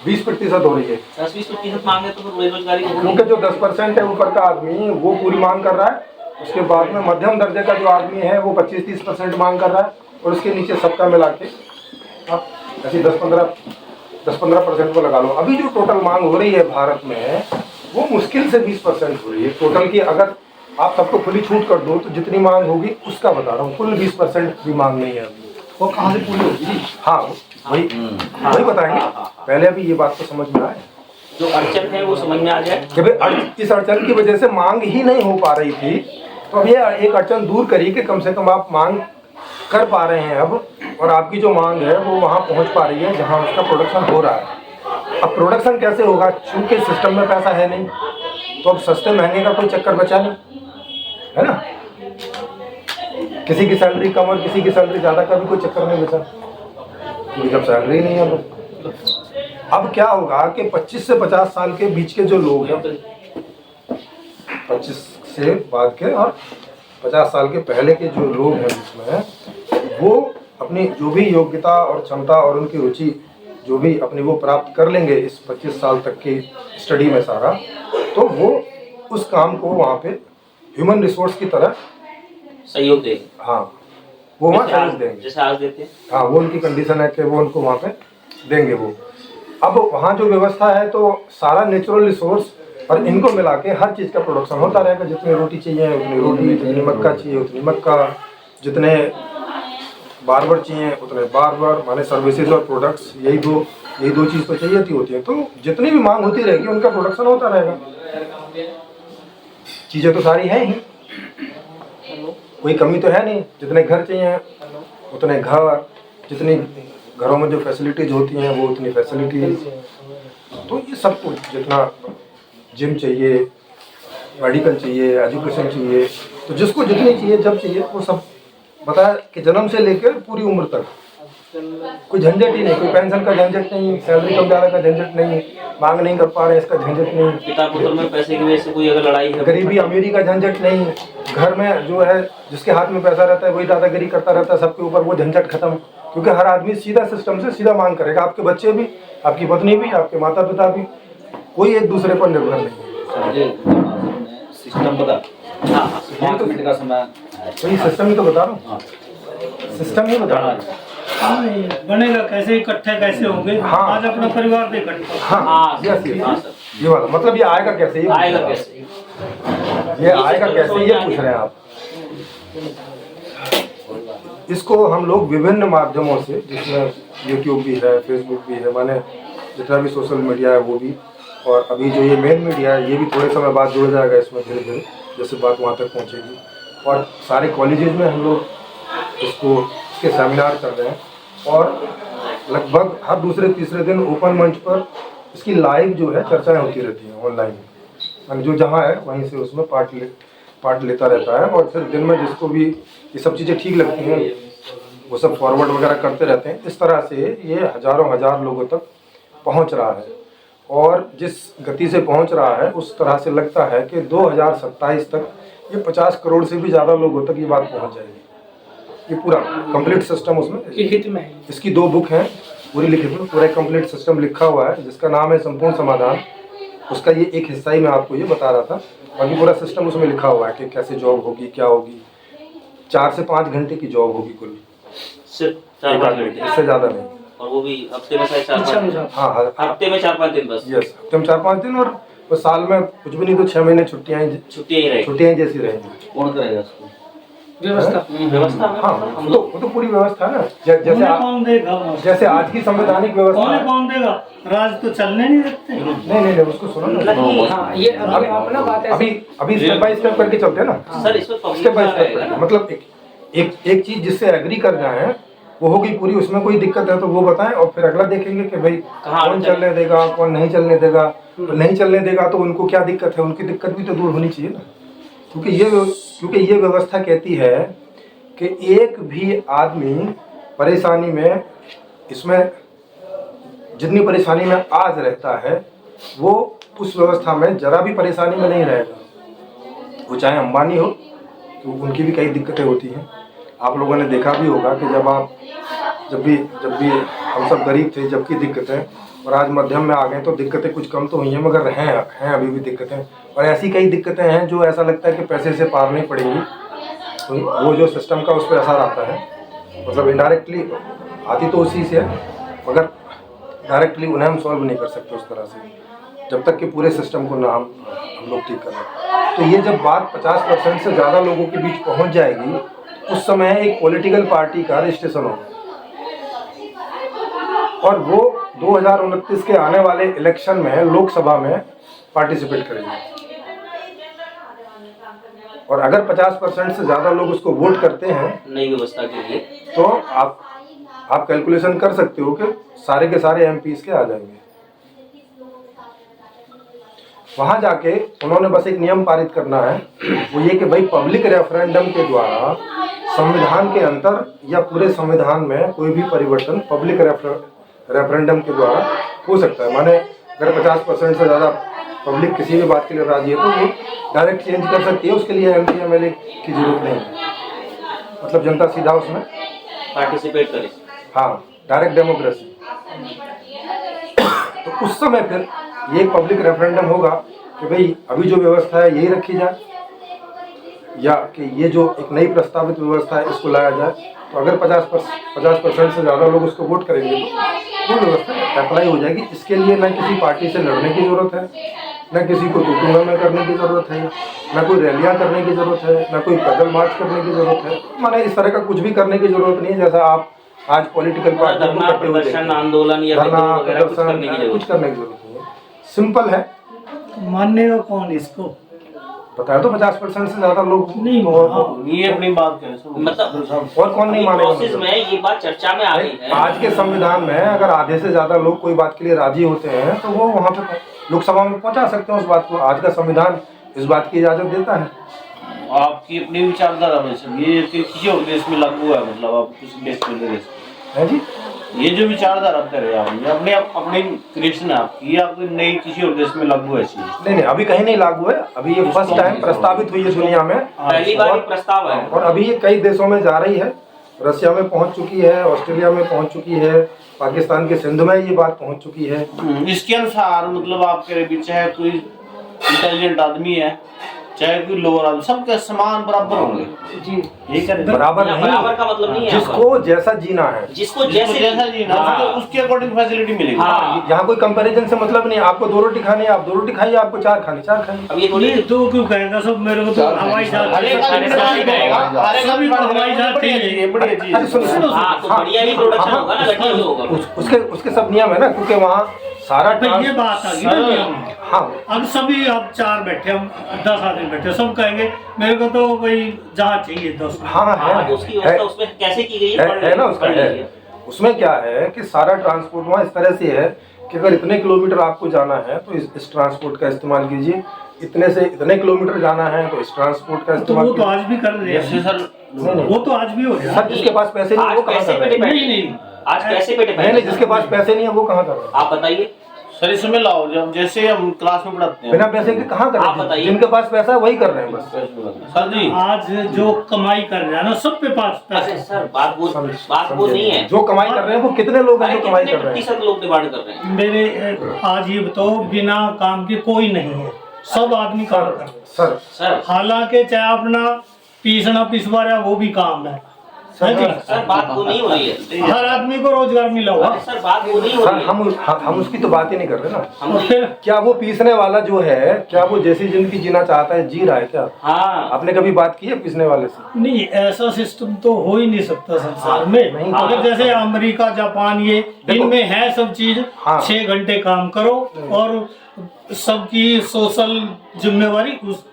20% हो रही है, 10-20% मांगे तो फिर बेरोजगारी होगी। क्योंकि जो 10% है ऊपर का आदमी वो पूरी मांग कर रहा है, उसके बाद में मध्यम दर्जे का जो आदमी है वो 25-30% मांग कर रहा है, और उसके नीचे सबका मिला के आप ऐसे 10-15% को लगा लो। अभी जो टोटल मांग हो रही है भारत में वो मुश्किल से 20% हो रही है टोटल की। अगर आप सबको खुली छूट कर दो तो जितनी मांग होगी उसका बता रहा हूँ, कुल 20% भी मांग नहीं है अभी। वो कहाँ से पूरी होगी? हाँ वही बताएंगे, पहले अभी ये बात तो समझ में आए, जो अड़चन है वो समझ में आ जाए कि भाई इस अड़चन की वजह से मांग ही नहीं हो पा रही थी, तो अब ये एक अड़चन दूर करी कि कम से कम आप मांग कर पा रहे हैं अब, और आपकी जो मांग है वो वहाँ पहुँच पा रही है जहाँ उसका प्रोडक्शन हो रहा है। अब प्रोडक्शन कैसे होगा? चूंकि सिस्टम में पैसा है नहीं, तो अब सस्ते महंगे का कोई चक्कर बचा नहीं, है ना। किसी की सैलरी कम और किसी की सैलरी ज़्यादा का भी कोई चक्कर नहीं बचा, क्योंकि जब सैलरी नहीं है तो अब क्या होगा कि 25 से 50 साल के बीच के जो लोग हैं, 25 से बाद के और 50 साल के पहले के जो लोग हैं जिसमें वो अपनी जो भी योग्यता और क्षमता और उनकी रुचि जो भी अपनी वो प्राप्त कर लेंगे इस 25 साल तक की स्टडी में सारा, तो वो उस काम को वहाँ पे ह्यूमन रिसोर्स की तरह सहयोग देंगे। हाँ, वो वहाँ सहयोग देंगे, जैसे आज देते हैं। हाँ, वो उनकी कंडीशन है कि वो उनको वहाँ पे देंगे वो। अब वहाँ जो व्यवस्था है तो सारा नेचुरल रिसोर्स और इनको मिला के हर चीज़ का प्रोडक्शन होता रहेगा। जितनी रोटी चाहिए उतनी रोटी, जितनी मक्का चाहिए उतनी मक्का, जितने बार्बर चाहिए उतने बार्बर, माने सर्विसेज और प्रोडक्ट्स, यही दो यही दो चीज़ तो चाहिए थी होती है, तो जितनी भी मांग होती रहेगी उनका प्रोडक्शन होता रहेगा। चीज़ें तो सारी हैं ही, कोई कमी तो है नहीं। जितने घर चाहिए उतने घर, जितनी घरों में जो फैसिलिटीज़ होती हैं वो उतनी फैसिलिटीज़, तो ये सब कुछ जितना जिम चाहिए, मेडिकल चाहिए, एजुकेशन चाहिए, तो जिसको जितनी चाहिए जब चाहिए वो सब बताया कि जन्म से लेकर पूरी उम्र तक कोई झंझट ही नहीं, कोई पेंशन का झंझट नहीं, सैलरी कम ज़्यादा का झंझट नहीं, मांग नहीं कर पा रहे इसका झंझट नहीं, पिता पुत्र में पैसे की वजह से कोई अगर लड़ाई है, गरीबी अमीरी का झंझट नहीं, घर में जो है जिसके हाथ में पैसा रहता है वही दादागिरी करता रहता है सबके ऊपर, वो झंझट खत्म। क्योंकि हर आदमी सीधा सिस्टम से सीधा मांग करेगा, आपके बच्चे भी, आपकी पत्नी भी, आपके माता पिता भी, कोई एक दूसरे पर निर्भर नहीं है। सिस्टम बता, 5 मिनट का समय वही सिस्टम ही तो बता रहा हूँ, सिस्टम ही बता रहा हूँ। बनेगा कैसे, इकट्ठे कैसे होंगे? हाँ। आज अपना परिवार पे इकट्ठा। हाँ यस, ये वाला मतलब ये आएगा कैसे, ये आएगा कैसे? ये आएगा कैसे ये पूछ रहे हैं आप। इसको हम लोग विभिन्न माध्यमों से, जिसमें यूट्यूब भी है, फेसबुक भी है, माने जितना भी सोशल मीडिया है वो भी, और अभी जो ये मेन मीडिया है ये भी थोड़े समय बाद जुड़ जाएगा इसमें धीरे धीरे, जैसे बात वहाँ तक पहुँचेगी। और सारे कॉलेजेस में हम लोग इसके सेमिनार कर रहे हैं, और लगभग हर दूसरे तीसरे दिन ओपन मंच पर इसकी लाइव जो है चर्चाएं होती रहती हैं ऑनलाइन, यानी जो जहाँ है वहीं से उसमें पार्ट लेता रहता है। और फिर दिन में जिसको भी ये सब चीज़ें ठीक लगती हैं वो सब फॉरवर्ड वगैरह करते रहते हैं। इस तरह से ये हज़ारों हज़ार लोगों तक पहुंच रहा है, और जिस गति से पहुंच रहा है उस तरह से लगता है कि 2027 तक ये 50 करोड़ से भी ज़्यादा लोगों तक ये बात पहुंच जाएगी। ये पूरा कंप्लीट सिस्टम उसमें लिखित में है। इसकी 2 बुक हैं पूरी लिखित में, पूरा कंप्लीट सिस्टम लिखा हुआ है जिसका नाम है संपूर्ण समाधान। उसका ये एक हिस्सा ही मैं आपको ये बता रहा था, बाकी पूरा सिस्टम उसमें लिखा हुआ है कि कैसे जॉब होगी, क्या होगी। 4 से 5 घंटे की जॉब होगी कुल, सिर्फ 4-5 घंटे, इससे ज़्यादा नहीं। और वो भी हफ्ते में शायद 4-5 दिन। हाँ हफ्ते में 4-5 दिन बस। यस, हफ्ते में 4-5 दिन, और वो साल में कुछ भी नहीं तो 6 महीने छुट्टियाँ ही रहेगी। जैसी रहेंगी। कौन करेगा इसको? व्यवस्था। व्यवस्था हाँ, वो तो पूरी व्यवस्था है ना, कौन देगा? जैसे आज की संवैधानिक व्यवस्था है। कौन देगा? राज तो चलने नहीं देते। नहीं, उसको सुनो ना। हाँ, ये अभी अपना बात है। अभी स्टेप बाय स्टेप करके चलते हैं ना सर, इसमें स्टेप बाय स्टेप, मतलब एक चीज जिससे एग्री कर जाए वो होगी पूरी, उसमें कोई दिक्कत है तो वो बताएं, और फिर अगला देखेंगे कि भाई कौन चलने देगा, कौन नहीं चलने देगा। तो नहीं चलने देगा तो उनको क्या दिक्कत है, उनकी दिक्कत भी तो दूर होनी चाहिए ना। क्योंकि ये व्यवस्था कहती है कि एक भी आदमी परेशानी में, इसमें जितनी परेशानी में आज रहता है वो उस व्यवस्था में जरा भी परेशानी में नहीं रहेगा। वो चाहे अंबानी हो तो उनकी भी कई दिक्कतें होती हैं। आप लोगों ने देखा भी होगा कि जब भी हम सब गरीब थे, जबकि दिक्कतें, और आज मध्यम में आ गए तो दिक्कतें कुछ कम तो हुई हैं, मगर हैं अभी भी दिक्कतें। और ऐसी कई दिक्कतें हैं जो ऐसा लगता है कि पैसे से पार नहीं पड़ेंगी, तो वो जो सिस्टम का उस पर असर आता है, मतलब इनडायरेक्टली आती तो उसी से, मगर डायरेक्टली उन्हें हम सॉल्व नहीं कर सकते उस तरह से, जब तक कि पूरे सिस्टम को ना हम लोग ठीक करें। तो ये जब बात 50% से ज़्यादा लोगों के बीच पहुंच जाएगी, उस समय एक पॉलिटिकल पार्टी का रजिस्ट्रेशन होगा, और वो 2029 के आने वाले इलेक्शन में लोकसभा में पार्टिसिपेट करेंगे। और अगर 50% से ज़्यादा लोग उसको वोट करते हैं नई व्यवस्था के लिए, तो आप कैलकुलेशन कर सकते हो कि सारे के सारे एमपीज के आ जाएंगे। वहां जाके उन्होंने बस एक नियम पारित करना है, वो ये कि भाई पब्लिक रेफरेंडम के द्वारा संविधान के अंतर या पूरे संविधान में कोई भी परिवर्तन पब्लिक रेफरेंडम के द्वारा हो सकता है। माने अगर 50% से ज़्यादा पब्लिक किसी भी बात के लिए राजी है तो वो डायरेक्ट चेंज कर सकती है, उसके लिए एमपी एमएलए की जरूरत नहीं है, मतलब जनता सीधा उसमें पार्टिसिपेट करे। हाँ, डायरेक्ट डेमोक्रेसी। तो उस समय फिर ये एक पब्लिक रेफरेंडम होगा कि भाई अभी जो व्यवस्था है यही रखी जाए, या कि ये जो एक नई प्रस्तावित व्यवस्था है इसको लाया जाए। तो अगर 50% से ज़्यादा लोग उसको वोट करेंगे तो वो व्यवस्था अप्लाई हो जाएगी। इसके लिए ना किसी पार्टी से लड़ने की ज़रूरत है, न किसी को टूटूंगा में करने की ज़रूरत है, न कोई रैलियाँ करने की ज़रूरत है, न कोई पैदल मार्च करने की ज़रूरत है। माने इस तरह का कुछ भी करने की ज़रूरत नहीं है। जैसा आप आज पॉलिटिकल पार्टी धरना प्रदर्शन आंदोलन या विद्रोह वगैरह कुछ करने की कुछ जरूरत करने की जरूरत नहीं है, सिंपल है। मानेगा कौन इसको? बताया तो 50% से ज्यादा लोग नहीं, और ये अपनी बात करें मतलब कौन नहीं मानेगा प्रोसेस मतलब? में ये बात चर्चा में आ गई है। आज के संविधान में अगर आधे से ज्यादा लोग कोई बात के लिए राजी होते हैं तो वो वहाँ पे लोकसभा में पहुंचा सकते हैं उस बात को। आज का संविधान इस बात की इजाजत देता है। आपकी अपनी विचारधारा में सब ये किसी और देश में लागू है, मतलब आप किसी देश में देश है जी, ये जो विचारधारा आप कर रहे हैं आप, ये अपने क्रिएशन है आपकी, ये आपकी नई किसी और देश में लागू है चीज? नहीं अभी कहीं नहीं लागू है, अभी ये फर्स्ट टाइम प्रस्तावित हुई है दुनिया में, पहली बार ये प्रस्ताव है। और अभी ये कई देशों में जा रही है। रशिया में पहुंच चुकी है, ऑस्ट्रेलिया में पहुंच चुकी है, पाकिस्तान के सिंध में ये बात पहुंच चुकी है। इसके अनुसार मतलब आप कह रहे भी चाहे कोई इंटेलिजेंट आदमी है चाहे कोई लोअर आदमी, सबके समान बराबर होंगे जी यही कह रहे हैं? बराबर नहीं, बराबर का मतलब नहीं है जिसको जैसा जीना है, जिसको जिसको जैसे जैसा जीना हाँ। उसके अकॉर्डिंग फैसिलिटी मिलेगी। हाँ। यहाँ कोई कंपैरिजन से मतलब नहीं है। आपको 2 रोटी खानी है, आप 2 रोटी खाइए, आपको 4 खानी 4 खाइए। अब ये थोड़ी ये दो क्यों कहेगा? सब मेरे को तो हवाई जहाज हर एक आदमी सारे सभी को हवाई जहाज बढ़िया चाहिए। चीज है, बढ़िया चीज अरे सुनो सुनो, हाँ तो बढ़िया भी प्रोडक्शन होगा ना, घटिया भी होगा। उसके सब नियम है ना, क्योंकि वहाँ सारा तो ये बात आ गई ना नियम में। हाँ अब सभी आप 4 बैठे, हम 10 आदमी बैठे, सब कहेंगे मेरे को तो कोई जहाज चाहिए 10। हाँ हाँ, है, तो उसकी व्यवस्था उसमें कैसे की गई है ना, उसका है। उसमें क्या है कि सारा ट्रांसपोर्ट वहाँ इस तरह से है कि अगर इतने किलोमीटर आपको जाना है तो इस ट्रांसपोर्ट का इस्तेमाल कीजिए, इतने से इतने किलोमीटर जाना है तो इस ट्रांसपोर्ट का तो इस्तेमाल वो तो कीजिए। आज भी कर रहे जैसे हैं सर वो तो आज भी हो रहा सर जिसके पास पैसे नहीं है वो आज कहाँ पैसे कर पे रहे हैं? डिपेंड नहीं नहीं आज पैसे पे नहीं डिपेंड नहीं, जिसके पास पैसे नहीं है वो कहाँ कर रहे हैं? आप बताइए। सर इसमें लाओ, जब जैसे हम क्लास में पढ़ाते हैं बिना पैसे के कहाँ कर आप रहे हैं? बताइए। जिनके पास पैसा है वही कर रहे हैं बस। सर जी आज जो कमाई कर रहा है ना सब पे पास अरे पैसे। सर बात वो नहीं है। जो कमाई कर रहे हैं वो कितने लोग हैं अरे जो कमाई कितने कर रहे हैं? प्रतिशत लोग डिमांड कर रहे हैं? मेरे आज ये बताओ, बिना काम के कोई नहीं है, सब आदमी काम कर रहे हैं। सर सर हालांकि चाहे अपना पीसना पिसवा रहा वो भी काम है जी? सर बात वो नहीं हो रही है। हर आदमी को रोजगार मिला हुआ। अरे सर बात वो नहीं हो सर रही है। हम उसकी तो बात ही नहीं कर रहे ना। हम और फिर क्या वो पीसने वाला जो है, क्या वो जैसी जिंदगी जीना चाहता है जी रहा है क्या? हाँ आपने कभी बात की है पीसने वाले से? नहीं, ऐसा सिस्टम तो हो ही नहीं सकता संसार में। नहीं, अगर जैसे अमेरिका जापान ये इनमें है सब चीज, हाँ। 6 घंटे काम करो और सबकी सोशल जिम्मेवारी उस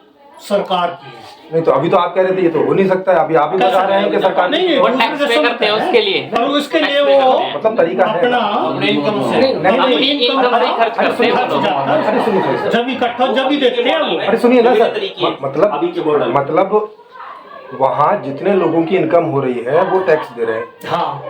सरकार की है। नहीं तो अभी तो आप कह रहे थे ये तो हो नहीं सकता है, अभी आप ही बता रहे हैं कि सरकार नहीं वो दूसरे टैक्स का पे सब करते हैं है। उसके लिए। और उसके लिए टैक्स पे वो करते हैं। मतलब तरीका है। अपना अपने इनकम से नहीं, अपनी नहीं, इनकम से ही खर्च करते हैं वो खर्च लोग। जाता है। अरे सुनिए सर, जब इकट्ठा जब ही देखते हैं वो। अरे सुनिए ना विभिन्न सर, तरीके हैं। मतलब अभी के मॉडल। मतलब वहाँ जितने लोगों की इनकम हो रही है वो टैक्स दे रहे हैं। हाँ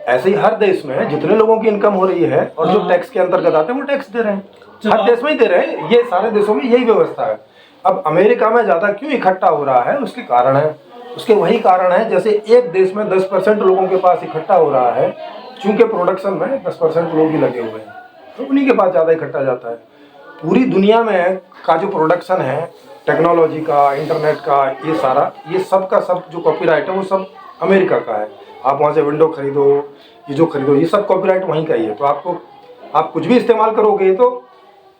ऐसे ही हर देश में जितने लोगों की इनकम हो रही है और जो हाँ। टैक्स के अंतर्गत आते हैं वो टैक्स दे रहे हैं। जब हर आप- देश में ही दे रहे हैं, ये सारे देशों में यही व्यवस्था है। अब अमेरिका में ज्यादा क्यों इकट्ठा हो रहा है, उसके कारण है, उसके वही कारण है। जैसे एक देश में 10% लोगों के पास इकट्ठा हो रहा है, चूंकि प्रोडक्शन में 10% लोग ही लगे हुए हैं तो उन्हीं के पास ज्यादा इकट्ठा जाता है। पूरी दुनिया में का जो प्रोडक्शन है टेक्नोलॉजी का, इंटरनेट का, ये सारा, ये सब का सब जो कॉपीराइट है वो सब अमेरिका का है। आप वहाँ से विंडो खरीदो, ये जो खरीदो, ये सब कॉपीराइट वहीं का ही है। तो आपको आप कुछ भी इस्तेमाल करोगे तो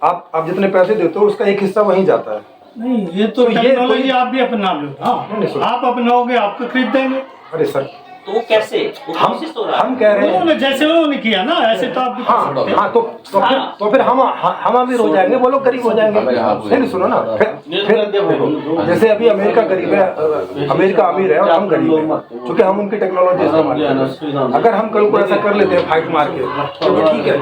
आप जितने पैसे देते हो उसका एक हिस्सा वहीं जाता है। नहीं, ये तो तो ये टेक्नोलॉजी कोई- आप भी अपना लो नहीं, नहीं, ना। सुनो। आप अपनाओगे आपको खरीद देंगे। अरे सर, तो वो कैसे वो कोशिश तो रहा है। हम कह रहे हैं उन्होंने जैसे उन्होंने किया ना ऐसे तो आप भी कर हाँ सकते हैं। हाँ, तो फिर हम अमीर हो जाएंगे, वो लोग गरीब हो जाएंगे। नहीं सुनो ना, फिर देखो, जैसे अभी अमेरिका गरीब है, अमेरिका अमीर है और हम गरीब हैं, क्योंकि हम उनकी टेक्नोलॉजी इस्तेमाल करते हैं। अगर हम कल को ऐसा कर लेते हैं फाइट मार के तो ठीक है,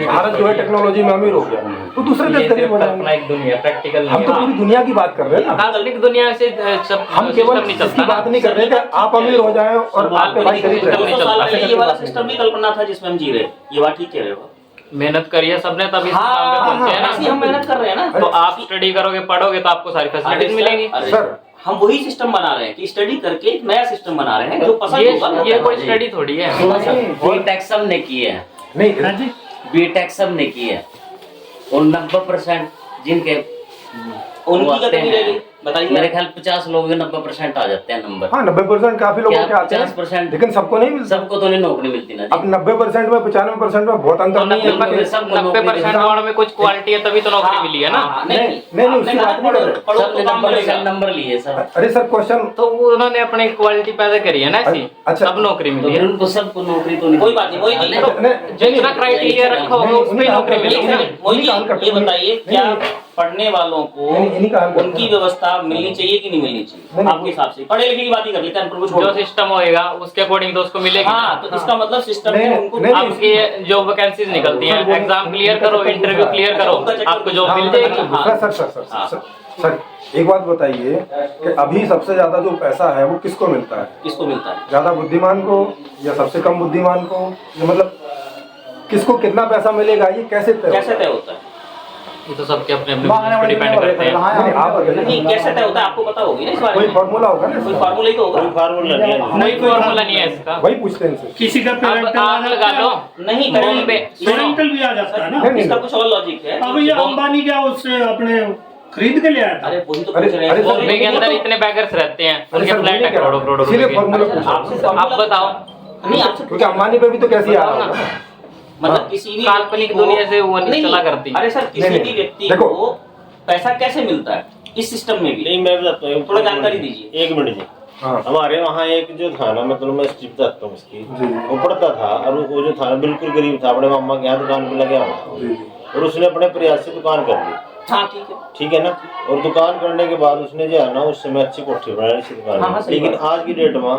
भारत जो है टेक्नोलॉजी में अमीर हो गया तो दूसरे देश गरीब हो अपना जाएंगे। एक दुनिया प्रैक्टिकल हम तो पूरी दुनिया की बात कर रहे हैं ना, हाँ गलती दुनिया से सब हम केवल सिस्टम नहीं इसकी चलता बात नहीं कर रहे कि आप अमीर हो जाएं और आपके भाई गरीब रहे। 200 साल पहले ये वाला सिस्टम भी कल्पना था जिसमें हम जी रहे हैं। ये बात ठीक कह रहे हो। मेहनत करिए सबने तभी इस हाँ मुकाम पे पहुंचे हैं ऐसे ही हम ना। मेहनत कर रहे हैं ना। तो आप स्टडी करोगे पढ़ोगे तो आपको सारी फैसिलिटीज मिलेंगी। अरे सर, हम वही सिस्टम बना रहे हैं कि स्टडी करके एक नया सिस्टम बना रहे हैं जो पसंद होगा वो ये करना कोई चाहिए। स्टडी थोड़ी है। बीटेक सब ने की है, नहीं हाँ जी, बीटेक सब ने की है और 90% जिनके उनकी क्या कमी रह गई? बताइए। मेरे ख्याल 50 लोगों के 90% आ जाते हैं नंबर। हाँ 90% काफी लोगों के आते हैं 50%, लेकिन सबको नहीं मिलता। सबको तो नहीं नौकरी मिलती ना जी। अब 90% में 95% में बहुत अंतर नहीं है। 90% वालों में कुछ क्वालिटी है तभी तो नौकरी मिली है ना। नहीं उसकी बात नहीं कर रहे। सबने 90% नंबर लिए सर। अरे सर क्वेश्चन तो वो उन्होंने अपनी क्वालिटी पैदा करी है ना ऐसी। अच्छा। सब नौकरी तो मिली फिर है। उनको सबको नौकरी तो नहीं। कोई बात नहीं, वही नहीं। जो इतना क्राइटेरिया रखा होगा उस पे नौकरी मिलेगी ना। वही ये बताइए, क्या पढ़ने वालों को इन्हीं का हाल करते उनकी हैं। व्यवस्था मिलनी चाहिए कि नहीं मिलनी चाहिए आपके हिसाब से? पढ़े लिखे की बात ही कर लेते हैं, अनपढ़ को छोड़ जो दो। सिस्टम होएगा उसके अकॉर्डिंग तो उसको मिलेगी। हाँ, तो इसका मतलब सिस्टम नहीं, में नहीं, उनको नहीं, आपकी जो वैकेंसीज निकलती हैं, एग्जाम क्लियर करो, इंटरव्यू क्लियर करो, आपको जॉब मिल जाएगी। दूसरा सर एक बात बताइए कि अभी सबसे ज्यादा जो पैसा है वो किसको मिलता है? किसको मिलता है? ज्यादा बुद्धिमान को या सबसे कम बुद्धिमान को? ये मतलब किसको कितना पैसा मिलेगा ये कैसे तय कैसे होता तय है? होता है? ये तो सबके अपने अपने बिजनेस पे डिपेंड करते हैं। नहीं, आप बताइए। नहीं, कैसे तय होता है आपको पता होगी ना इस बारे कोई में? फॉर्मूला होगा ना कोई इसका? फार्मूला ही तो होगा। फार्मूला नहीं है। नहीं फॉर्मूला नहीं है इसका। वही पूछते हैं इनसे। किसी का अब पेरेंटल आप लगा लो। नहीं, बॉम्बे पेरेंटल भी आ जाता है ना। नहीं, इसका कुछ और लॉजिक है। अब ये अंबानी क्या उससे अपने खरीद के ले आया था? अरे वही तो अरे, पूछ रहे अरे हैं। सर, बॉम्बे के अंदर इतने बैगर्स रहते हैं, अरे उनके सर, फ्लैट है करोड़ों करोड़ों इसीलिए रुपए फॉर्मूला के। पूछा। आपसे आप बताओ। नहीं, आपसे क्योंकि अंबानी पे भी तो कैसे आ रहा है? मतलब किसी भी काल्पनिक व्यक्ति को- दुनिया से वो नहीं चला करती। अरे सर, किसी नहीं, भी व्यक्ति देखो। को पैसा कैसे मिलता है इस सिस्टम में भी? नहीं मैं बताता हूँ, थोड़ा जानकारी दीजिए। 1 मिनट जी। हाँ हमारे वहाँ एक जो था ना, मतलब मैं स्ट्रिप बताता हूँ इसकी। जी। वो पढ़ता था और वो जो था ना बिल्कुल गरीब था, अपने मामा के यहाँ दुकान पे लगा हुआ था। जी और उसने अपने प्रयास से दुकान कर ली, हाँ ठीक है। ठीक है ना। और दुकान करने के बाद उसने जो है ना उस समय अच्छी कोठी बनाई इसी दुकान हाँ, में। सही लेकिन बात। आज की डेट में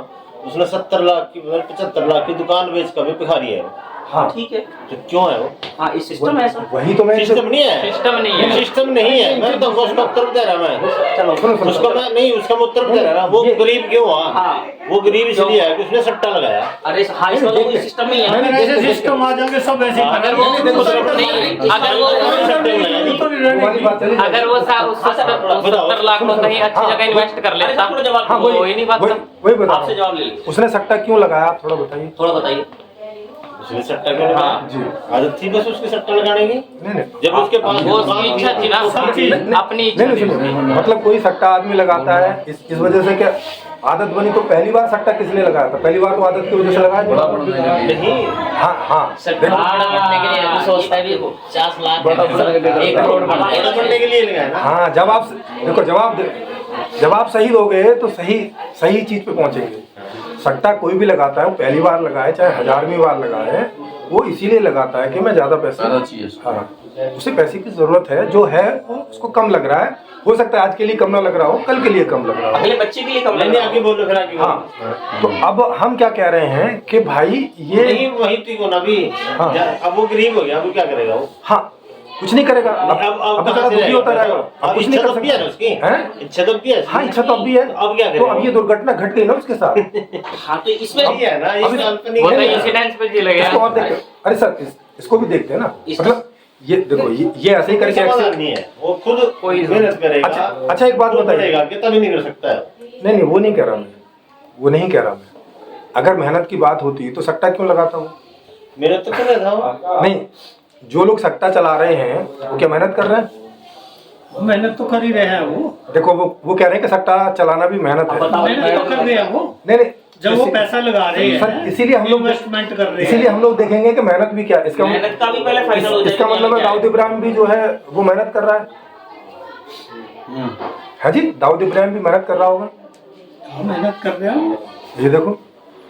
उसने 70 लाख की 75 लाख की दुकान बेच कर भी भिखारी है। हाँ ठीक है। तो क्यों है वो? हाँ, इस सिस्टम है ऐसा। वही तो मैं सिस्टम नहीं है। सिस्टम नहीं है। सिस्टम नहीं है। मैं तो उसका उत्तर दे रहा मैं। चलो सुनो उसका मैं नहीं, उसका मैं उत्तर दे रहा। वो गरीब क्यों हुआ? हाँ। वो गरीब इसलिए है कि उसने सट्टा लगाया। अरे हाँ, इसका तो कोई सिस्टम नहीं है। अगर ऐसे सिस्टम आ जाएंगे सब ऐसे ही अगर वो नहीं, देखो, नहीं, अगर वो वाली बात चली। अगर वो 70 लाख को कहीं अच्छी जगह इन्वेस्ट कर अरे लेता सर, थोड़ा जवाब हाँ दो। वही नहीं बात वही था। वही बता रहा आपसे हूँ। जवाब ले लीजिए। उसने सट्टा क्यों लगाया आप थोड़ा बताइए। थोड़ा बताइए। उसने सट्टा क्यों लगाया? जी आदत थी बस उसकी सट्टा लगाने की। नहीं जब उसके पास वो उसकी इच्छा थी ना, अपनी इच्छा नहीं थी सुनो, उसकी। मतलब कोई सट्टा आदमी लगाता है इस वजह से क्या आदत बनी? तो पहली बार सट्टा किसने लगाया था? पहली बार तो आदत की वजह से लगाया नहीं। हाँ हाँ सट्टा बढ़ने के लिए तो सोचता है भी 50 लाख 1 करोड़ बढ़ आदत जाएगा। बढ़ने के लिए लगाया ना। हाँ जवाब सही दोगे तो सही चीज पे पहुंचेंगे। सट्टा कोई भी लगाता है वो पहली बार लगाए चाहे 1000वीं बार लगाए, वो इसीलिए लगाता है कि मैं ज्यादा पैसा हाँ उसे पैसे की जरूरत है, जो है वो उसको कम लग रहा है। हो सकता है आज के लिए कम ना लग रहा हो, कल के लिए कम लग रहा हो। अगले बच्चे के लिए कम नहीं लगेगा। आगे बोलो फिर आगे बोलो। हाँ तो अब हम क्या कह रहे हैं कि भाई ये नहीं वही ठीक हो ना अभी। हाँ। अब वो गरीब हो गया, अब वो क्या करेगा वो? हाँ कुछ नहीं करेगा। अब कहाँ बेचारा से दुखी होता रहेगा? रहेगा। अब अब कुछ इच्छा नहीं तो कर भी है ना सकता उसकी। हैं? इच्छा तो भी है उसकी। हाँ इच्छा तो अब भी है। तो अब क्या तो करेगा? अब ये दुर्घटना घट गई ना उसके साथ। हाँ, तो इसमें यही है ना, इस कंपनी वो तो का- इंसिडेंस पे जी लगे। इसको और देखते अरे सर इसको भी देखते हैं ना। मतलब ये देखो ये ऐसे ही कोई करके समाधान नहीं है, वो खुद कोई मेहनत करेगा। अच्छा एक बात खुद बताइए। बढ़ेगा कि तभी नहीं कर सकता है। नहीं वो नहीं कह रहा मैं, वो नहीं कह रहा मैं। अगर मेहनत की बात होती तो सट्टा क्यों लगाता हूँ? मेहनत तो कर रहा था वो। नहीं, जो लोग सट्टा चला रहे हैं वो क्या मेहनत कर रहे हैं? मेहनत तो कर ही रहे हैं वो। देखो वो कह रहे हैं कि सट्टा चलाना भी मेहनत है। मेहनत तो कर रहे हैं वो। नहीं जब वो पैसा लगा रहे सर हैं, इसीलिए हम लोग इन्वेस्टमेंट कर रहे इसीलिए हैं। हम लोग देखेंगे कि मेहनत भी क्या है। इसका मेहनत का भी पहले फाइनल हो जाएगा। इसका मतलब है दाऊद इब्राहिम भी जो है वो मेहनत कर रहा है। हाँ जी, दाऊद इब्राहिम भी मेहनत कर रहा होगा। हाँ, मेहनत कर रहे हैं। ये देखो,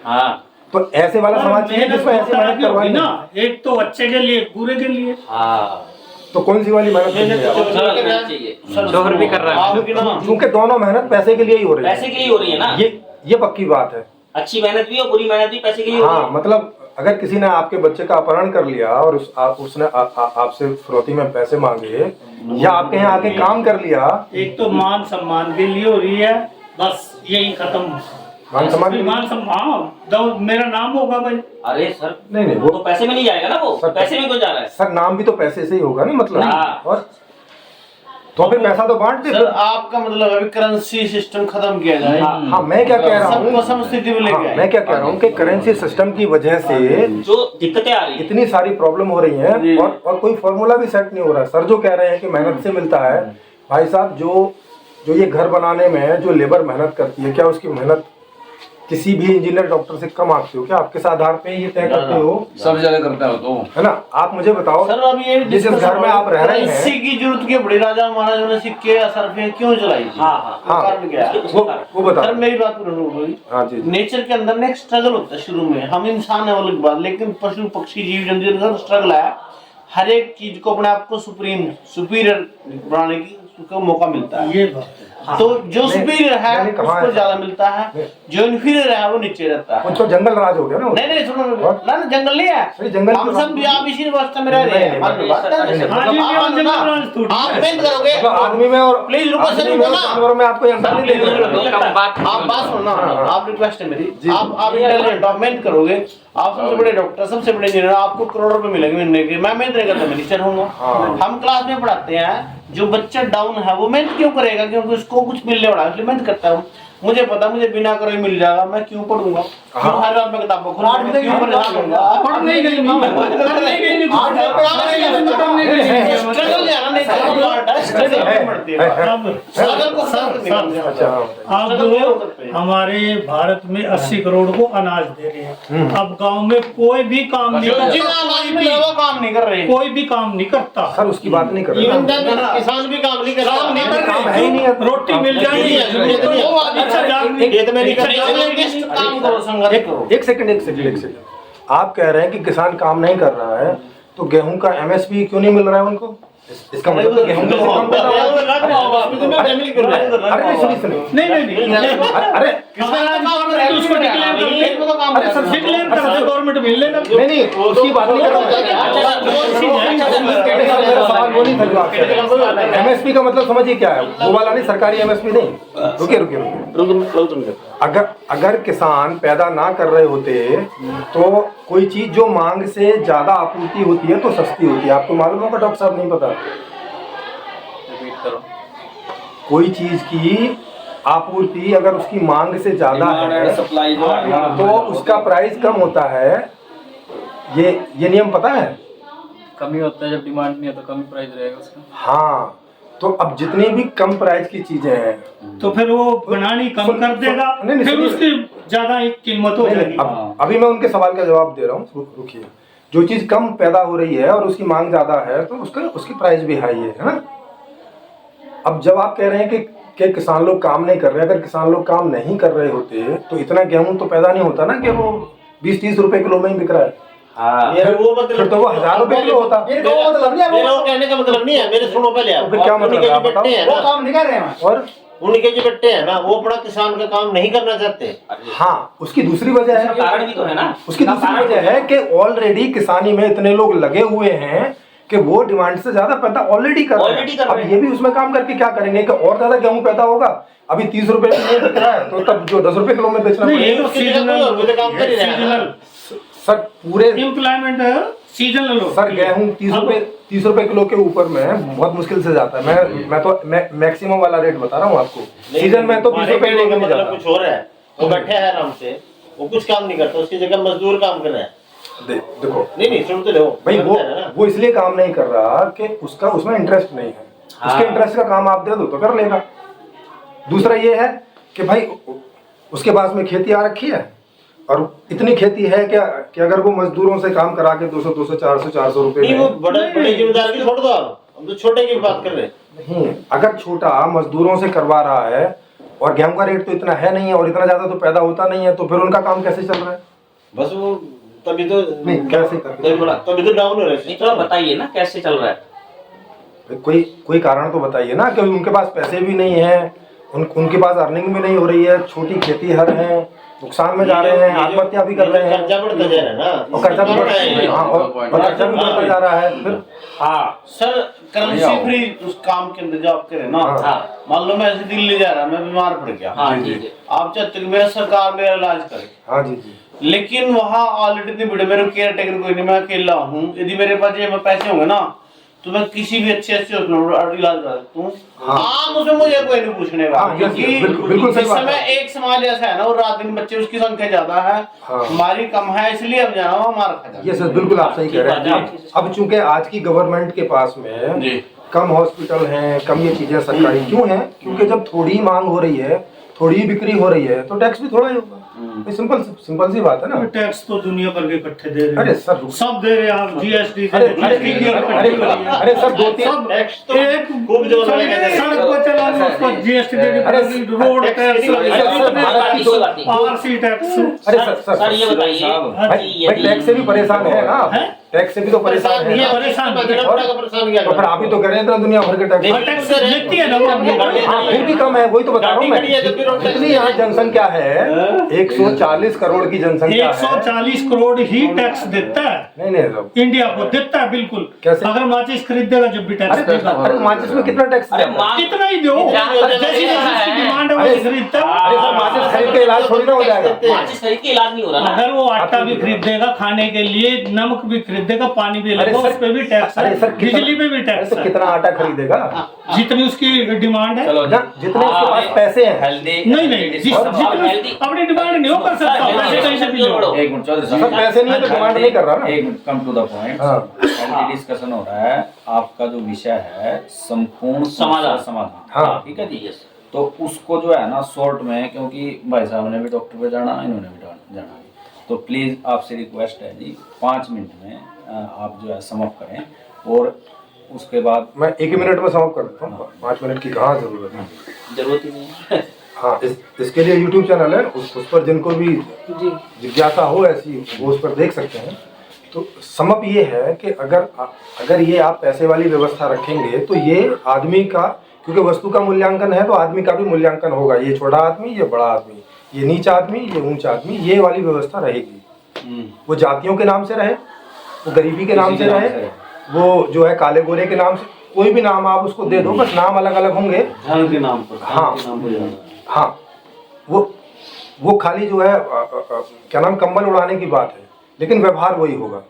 हाँ, तो ऐसे वाला समाज चाहिए मेहनत जिसमें ऐसे मेहनत करवाई ना, ना। एक तो अच्छे के लिए, एक बुरे के लिए। हाँ, तो कौन सी वाली मेहनत मेहनत चाहिए? तो सरल मेहनत चाहिए। जोहर भी कर रहा है। आपकी ना क्योंकि दोनों मेहनत पैसे के लिए ही हो रही पैसे है। के लिए हो रही है ना। ये पक्की बात है। अच्छी मेहनत भी और बुरी मेहनत भी पैसे के लिए हो रही हाँ है। मतलब अगर किसी ने आपके बच्चे का अपहरण कर लिया और उसने आपसे फिरौती में पैसे मांगे या आपके यहाँ आके काम कर लिया, एक तो मान सम्मान के लिए हो रही है, बस यही खत्म। मान सम्मान मान सम्मान, मेरा नाम होगा भाई। अरे सर, नहीं वो तो पैसे में नहीं जाएगा ना। वो सर, पैसे में क्यों जा रहा है? सर नाम भी तो पैसे से ही होगा ना मतलब। हाँ। और तो फिर पैसा तो बांट दे। सर आपका मतलब अभी करेंसी सिस्टम खत्म किया जाए। हाँ मैं क्या कह रहा हूँ, सबको समस्थिति में लेके आए। मैं क्या कह रहा हूँ कि करेंसी सिस्टम की वजह से जो दिक्कतें आ रही है। इतनी सारी प्रॉब्लम हो रही हैं और कोई फॉर्मूला भी सेट नहीं हो रहा है। सर जो कह रहे हैं कि मेहनत से मिलता है, भाई साहब जो जो ये घर बनाने में जो लेबर मेहनत करती है, क्या उसकी मेहनत किसी भी इंजीनियर डॉक्टर से कम आंकते हो क्या? आप किस आधार पे ये तय करते हो? सब जगह करता हो तो है ना? आप मुझे बताओ सर अब ये जिस घर में आप रह रहे हैं, करेंसी की जरूरत के बड़े राजा महाराजा ने सिक्के या सरफे क्यों चलाई थी? हाँ कारण क्या है? वो बता। सर मेरी बात पूरी होगी। हाँ जी, नेचर के अंदर ना एक स्ट्रगल होता है शुरू में, हम इंसान है अलग बात, लेकिन पशु पक्षी जीव जंतु के अंदर स्ट्रगल है। हर एक चीज को अपने आप को सुपीरियर बनाने की उसको मौका मिलता है। ये बात है। तो जो सुपीरियर है मैंने कहा उसको है। ज्यादा मिलता है, जो इन्फीरियर है वो नीचे रहता है। वो तो जंगल राज हो गया ना। नहीं नहीं सुनो ना, जंगल नहीं है, अरे जंगल हम सब भी आप इसी व्यवस्था में रह रहे हैं। नहीं, आप मेहनत करोगे मतलब आदमी में और प्लीज रुको सर, आदमी में और जानवरों में आपको अंतर नहीं देना। आप बात सुनो ना, आप रिक्वेस्ट है मेरी, आप इंटेलिजेंट, आप मेहनत करोगे, आप सबसे बड़े डॉक्टर, सबसे बड़े इंजीनियर, आपको करोड़ों रुपए मिलेंगे महीने के। मैं मेहनत नहीं करता, मैं टीचर हूँ। हम क्लास में पढ़ाते हैं, जो बच्चा डाउन है वो मेहनत क्यों करेगा? क्योंकि उसको कुछ मिलने वाला है, इसलिए मेहनत करता हूँ। मुझे पता मुझे बिना करे मिल जाएगा, मैं क्यों पढ़ूंगा? क्यों हर रात में किताबों को क्यों परेशान होऊंगा? पढ़ने गई नहीं, पढ़ने गई नहीं, स्ट्रगल है ना, नहीं स्ट्रगल पड़ती है। स्ट्रगल को खत्म नहीं अच्छा, हाँ, अब हमारे भारत में 80 करोड़ को अनाज दे रहे हैं। अब गांव में कोई भी काम नहीं करता, काम नहीं कर रहे, कोई भी काम नहीं करता। सर उसकी बात नहीं कर रहे। किसान भी काम नहीं कर रहा, काम है ही नहीं है। रोटी मिल जाएगी। ये तो मेरी काम करो, संघर्ष करो। एक सेकंड। आप कह रहे हैं कि किसान काम नहीं कर रहा है, तो गेहूं का MSP क्यों नहीं मिल रहा है उनको? इसका मतलब तो गेहूं का कम पैदा हो रहा है। अरे सुनिए, नहीं अरे उसको डिक्लेयर कर दे, गवर्नमेंट मिल लेना। नहीं उसकी बात नहीं कर रहा। मेरा सवाल वो नहीं था जो आप कह रहे हैं। MSP का मतलब समझिए क्या है, वो वाला नहीं, सरकारी MSP नहीं। रुकिए। अगर किसान पैदा ना कर रहे होते तो कोई चीज जो मांग से ज्यादा आपूर्ति होती है तो सस्ती होती है। आपको मालूम होगा डॉक्टर साहब, नहीं पता? कोई चीज की आपूर्ति अगर उसकी मांग से ज्यादा है सप्लाई तो उसका प्राइस कम होता है। ये नियम पता है? कमी होता है जब डिमांड नहीं है तो कमी प्राइस रहेगा उसका। हाँ, तो अब जितनी भी कम प्राइस की चीजें हैं तो फिर वो बनानी कम कर देगा, नहीं, फिर सुनिए। उसकी ज्यादा कीमत हो जाएगी। अभी मैं उनके सवाल का जवाब दे रहा हूँ, रुकिए। जो चीज कम पैदा हो रही है और उसकी मांग ज्यादा है तो उसकी प्राइस भी हाई है ना? अब जब आप कह रहे हैं कि किसान लोग काम नहीं कर रहे, अगर किसान लोग काम नहीं कर रहे होते तो इतना गेहूं तो पैदा नहीं होता ना कि वो 20-30 रुपए किलो में ही बिक रहा है। फिर वो मतलब फिर तो वो 1000 रुपए किलो होता। मेरे कहने का मतलब नहीं है, मेरे सुनो पहले आप। तो फिर क्या मतलब है, आप बताओ। वो काम नहीं कर रहे हैं। और उनके जो बेटे हैं ना, वो अपना किसान का काम नहीं करना चाहते। हाँ, उसकी दूसरी वजह है, कारण भी तो है ना। उसकी दूसरी वजह है कि ऑलरेडी किसानी में इतने लोग लगे हुए हैं कि वो डिमांड से ज्यादा पैदा ऑलरेडी कर रहे हैं। अब ये भी उसमें काम करके क्या करेंगे कि और ज्यादा गेहूं पैदा होगा। अभी 30 रुपए में नहीं बिक रहा है तो तब जो 10 रुपए किलो में बेचना पड़ेगा। काम कर ही रहे हैं ना। सर पूरे एम्प्लॉयमेंट सीजनल हो। सर गेहूं 30 रुपए किलो के ऊपर में बहुत मुश्किल से जाता है। मैं मैक्सिमम वाला रेट बता रहा हूँ आपको। सीजन में तो 20 रुपए किलो में नहीं मतलब जाता। कुछ हो रहा है, वो बैठे हैं आराम से, वो कुछ काम नहीं करता, उसकी जगह मजदूर काम कर रहा है। देखो नहीं सुनते रहो भाई, वो इसलिए काम नहीं कर रहा कि उसमें इंटरेस्ट नहीं है। उसके इंटरेस्ट का काम आप दे दो तो कर लेगा। दूसरा ये है कि भाई उसके पास में खेती आ रखी है और इतनी खेती है कि अगर वो मजदूरों से काम करा के 200 400 रुपए नहीं, वो बड़े जिम्मेदार की छोड़ दो आप, हम तो छोटे की बात कर रहे हैं। नहीं, अगर छोटा मजदूरों से करवा रहा है और गेहूं का रेट तो इतना है नहीं और इतना ज्यादा तो पैदा होता नहीं है, तो फिर उनका काम कैसे चल रहा है? बस वो तभी तो नहीं, कैसे करके? तभी तो डाउन हो रहे हैं। तो बताइए ना कैसे चल रहा है। कोई कारण तो बताइए ना, कि उनके पास पैसे भी नहीं है, उनके पास अर्निंग भी नहीं हो रही है, छोटी खेती हर है, नुकसान में जा रहे हैं, आत्महत्या भी कर रहे हैं, कर्जा बढ़ता जा रहा है ना, और कर्जा भी बढ़ता जा रहा है। फिर हाँ सर, करेंसी फ्री उस काम के अंदर जो आप करें ना, मान लो मैं ऐसे दिल्ली जा रहा, मैं बीमार पड़ गया, आप चाहते कि मेरा सरकार मेरा इलाज करे। हाँ जी जी। लेकिन वहाँ ऑलरेडी इतनी बड़े मेरे केयर टेकर कोई नहीं, मैं अकेला हूँ। यदि मेरे पास ये पैसे होंगे ना तो मैं किसी भी अच्छे हॉस्पिटल इलाज करा सकता हूँ। आम उसमें मुझे कोई नहीं पूछने का, क्योंकि इस समय एक समाज ऐसा है ना, और रात दिन बच्चे उसकी संख्या ज्यादा है, हमारी कम है, इसलिए अब जाना हमारा खा। ये सर बिल्कुल आप सही कह रहे हैं। अब चूंकि आज की गवर्नमेंट के पास में कम हॉस्पिटल हैं, कम ये चीजें सरकारी क्यों हैं? क्योंकि जब थोड़ी मांग हो रही है, थोड़ी बिक्री हो रही है, तो टैक्स भी थोड़ा ही होगा। ये सिंपल सी बात है ना। टैक्स तो दुनिया भर के इकट्ठे दे रहे अरे हैं, सर सब दे रहे हैं। आप जीएसटी अरे सर 2-3 टैक्स तो खूब जो लगे सड़क पर चलाना उसको जीएसटी देनी पड़ेगी, रोड टैक्स, आरसी टैक्स। अरे सर सर ये बताइए भाई टैक्स से भी परेशान है ना आप? टैक्स से भी तो परेशान है ना? परेशान किया तो फिर आप ही तो कह रहे हैं इतना दुनिया भर के टैक्स। टैक्स लेती है ना, हाँ फिर भी कम है, वही तो बता रहा हूँ मैं। जितनी यहाँ जनसंख्या है 140 करोड़ की जनसंख्या है। 140 करोड़ ही टैक्स देता है नहीं इंडिया को, देता है बिल्कुल। कैसे? अगर माचिस खरीदेगा जब भी टैक्स देगा। अरे माचिस में कितना टैक्स? कितना ही दो, जैसी जिसकी डिमांड है वही खरीदता अरे है। सर माचिस खरीद के इलाज थोड़ी ना हो जाएगा। माचिस खरीद के इलाज नहीं हो रहा ना। अगर वो आटा भी खरीदेगा खाने के लिए, नमक भी खरीदेगा, पानी भी अरे लगेगा, सर- उस पे भी टैक्स है, अरे सर बिजली पे भी टैक्स तो है। कितना आटा खरीदेगा? जितनी उसकी डिमांड है। चलो ना जितने उसके पास पैसे हैं। हेल्दी नहीं जितनी अपनी डिमांड नहीं हो कर सकता, पैसे कहीं से भी लो। एक मिनट चौधरी सर साहब, पैसे नहीं है तो डिमांड नहीं कर रहा ना। एक minute, come to the point. हाँ। हेल्दी डिस्कशन हो रहा है। आपका जो विषय है संपूर्ण समाधान। समाधान, हाँ। ठीक है जी। तो उसको जो है ना शॉर्ट में, क्योंकि भाई साहब ने भी डॉक्टर पे जाना, इन्होंने भी जाना, तो प्लीज आपसे रिक्वेस्ट है जी 5 मिनट में आप जो है समाप्त करें और उसके बाद मैं 1 मिनट में समाप्त कर देता हूँ। 5 मिनट की कहाँ जरूरत है? जरूरत ही नहीं है। हाँ इसके लिए YouTube चैनल है, उस पर जिनको भी जिज्ञासा हो ऐसी वो उस पर देख सकते हैं। तो समप ये है कि अगर ये आप पैसे वाली व्यवस्था रखेंगे तो ये आदमी का, क्योंकि वस्तु का मूल्यांकन है तो आदमी का भी मूल्यांकन होगा। ये छोटा आदमी, ये बड़ा आदमी, ये नीचा आदमी, ये ऊंचा आदमी, ये वाली व्यवस्था रहेगी। वो जातियों के नाम से रहे, वो गरीबी के नाम से रहे, वो जो है काले गोरे के नाम से, कोई भी नाम आप उसको दे दो, बस नाम अलग अलग होंगे धन के नाम पर। हाँ वो खाली जो है क्या नाम कम्बल उड़ाने की बात है, लेकिन व्यवहार वही होगा।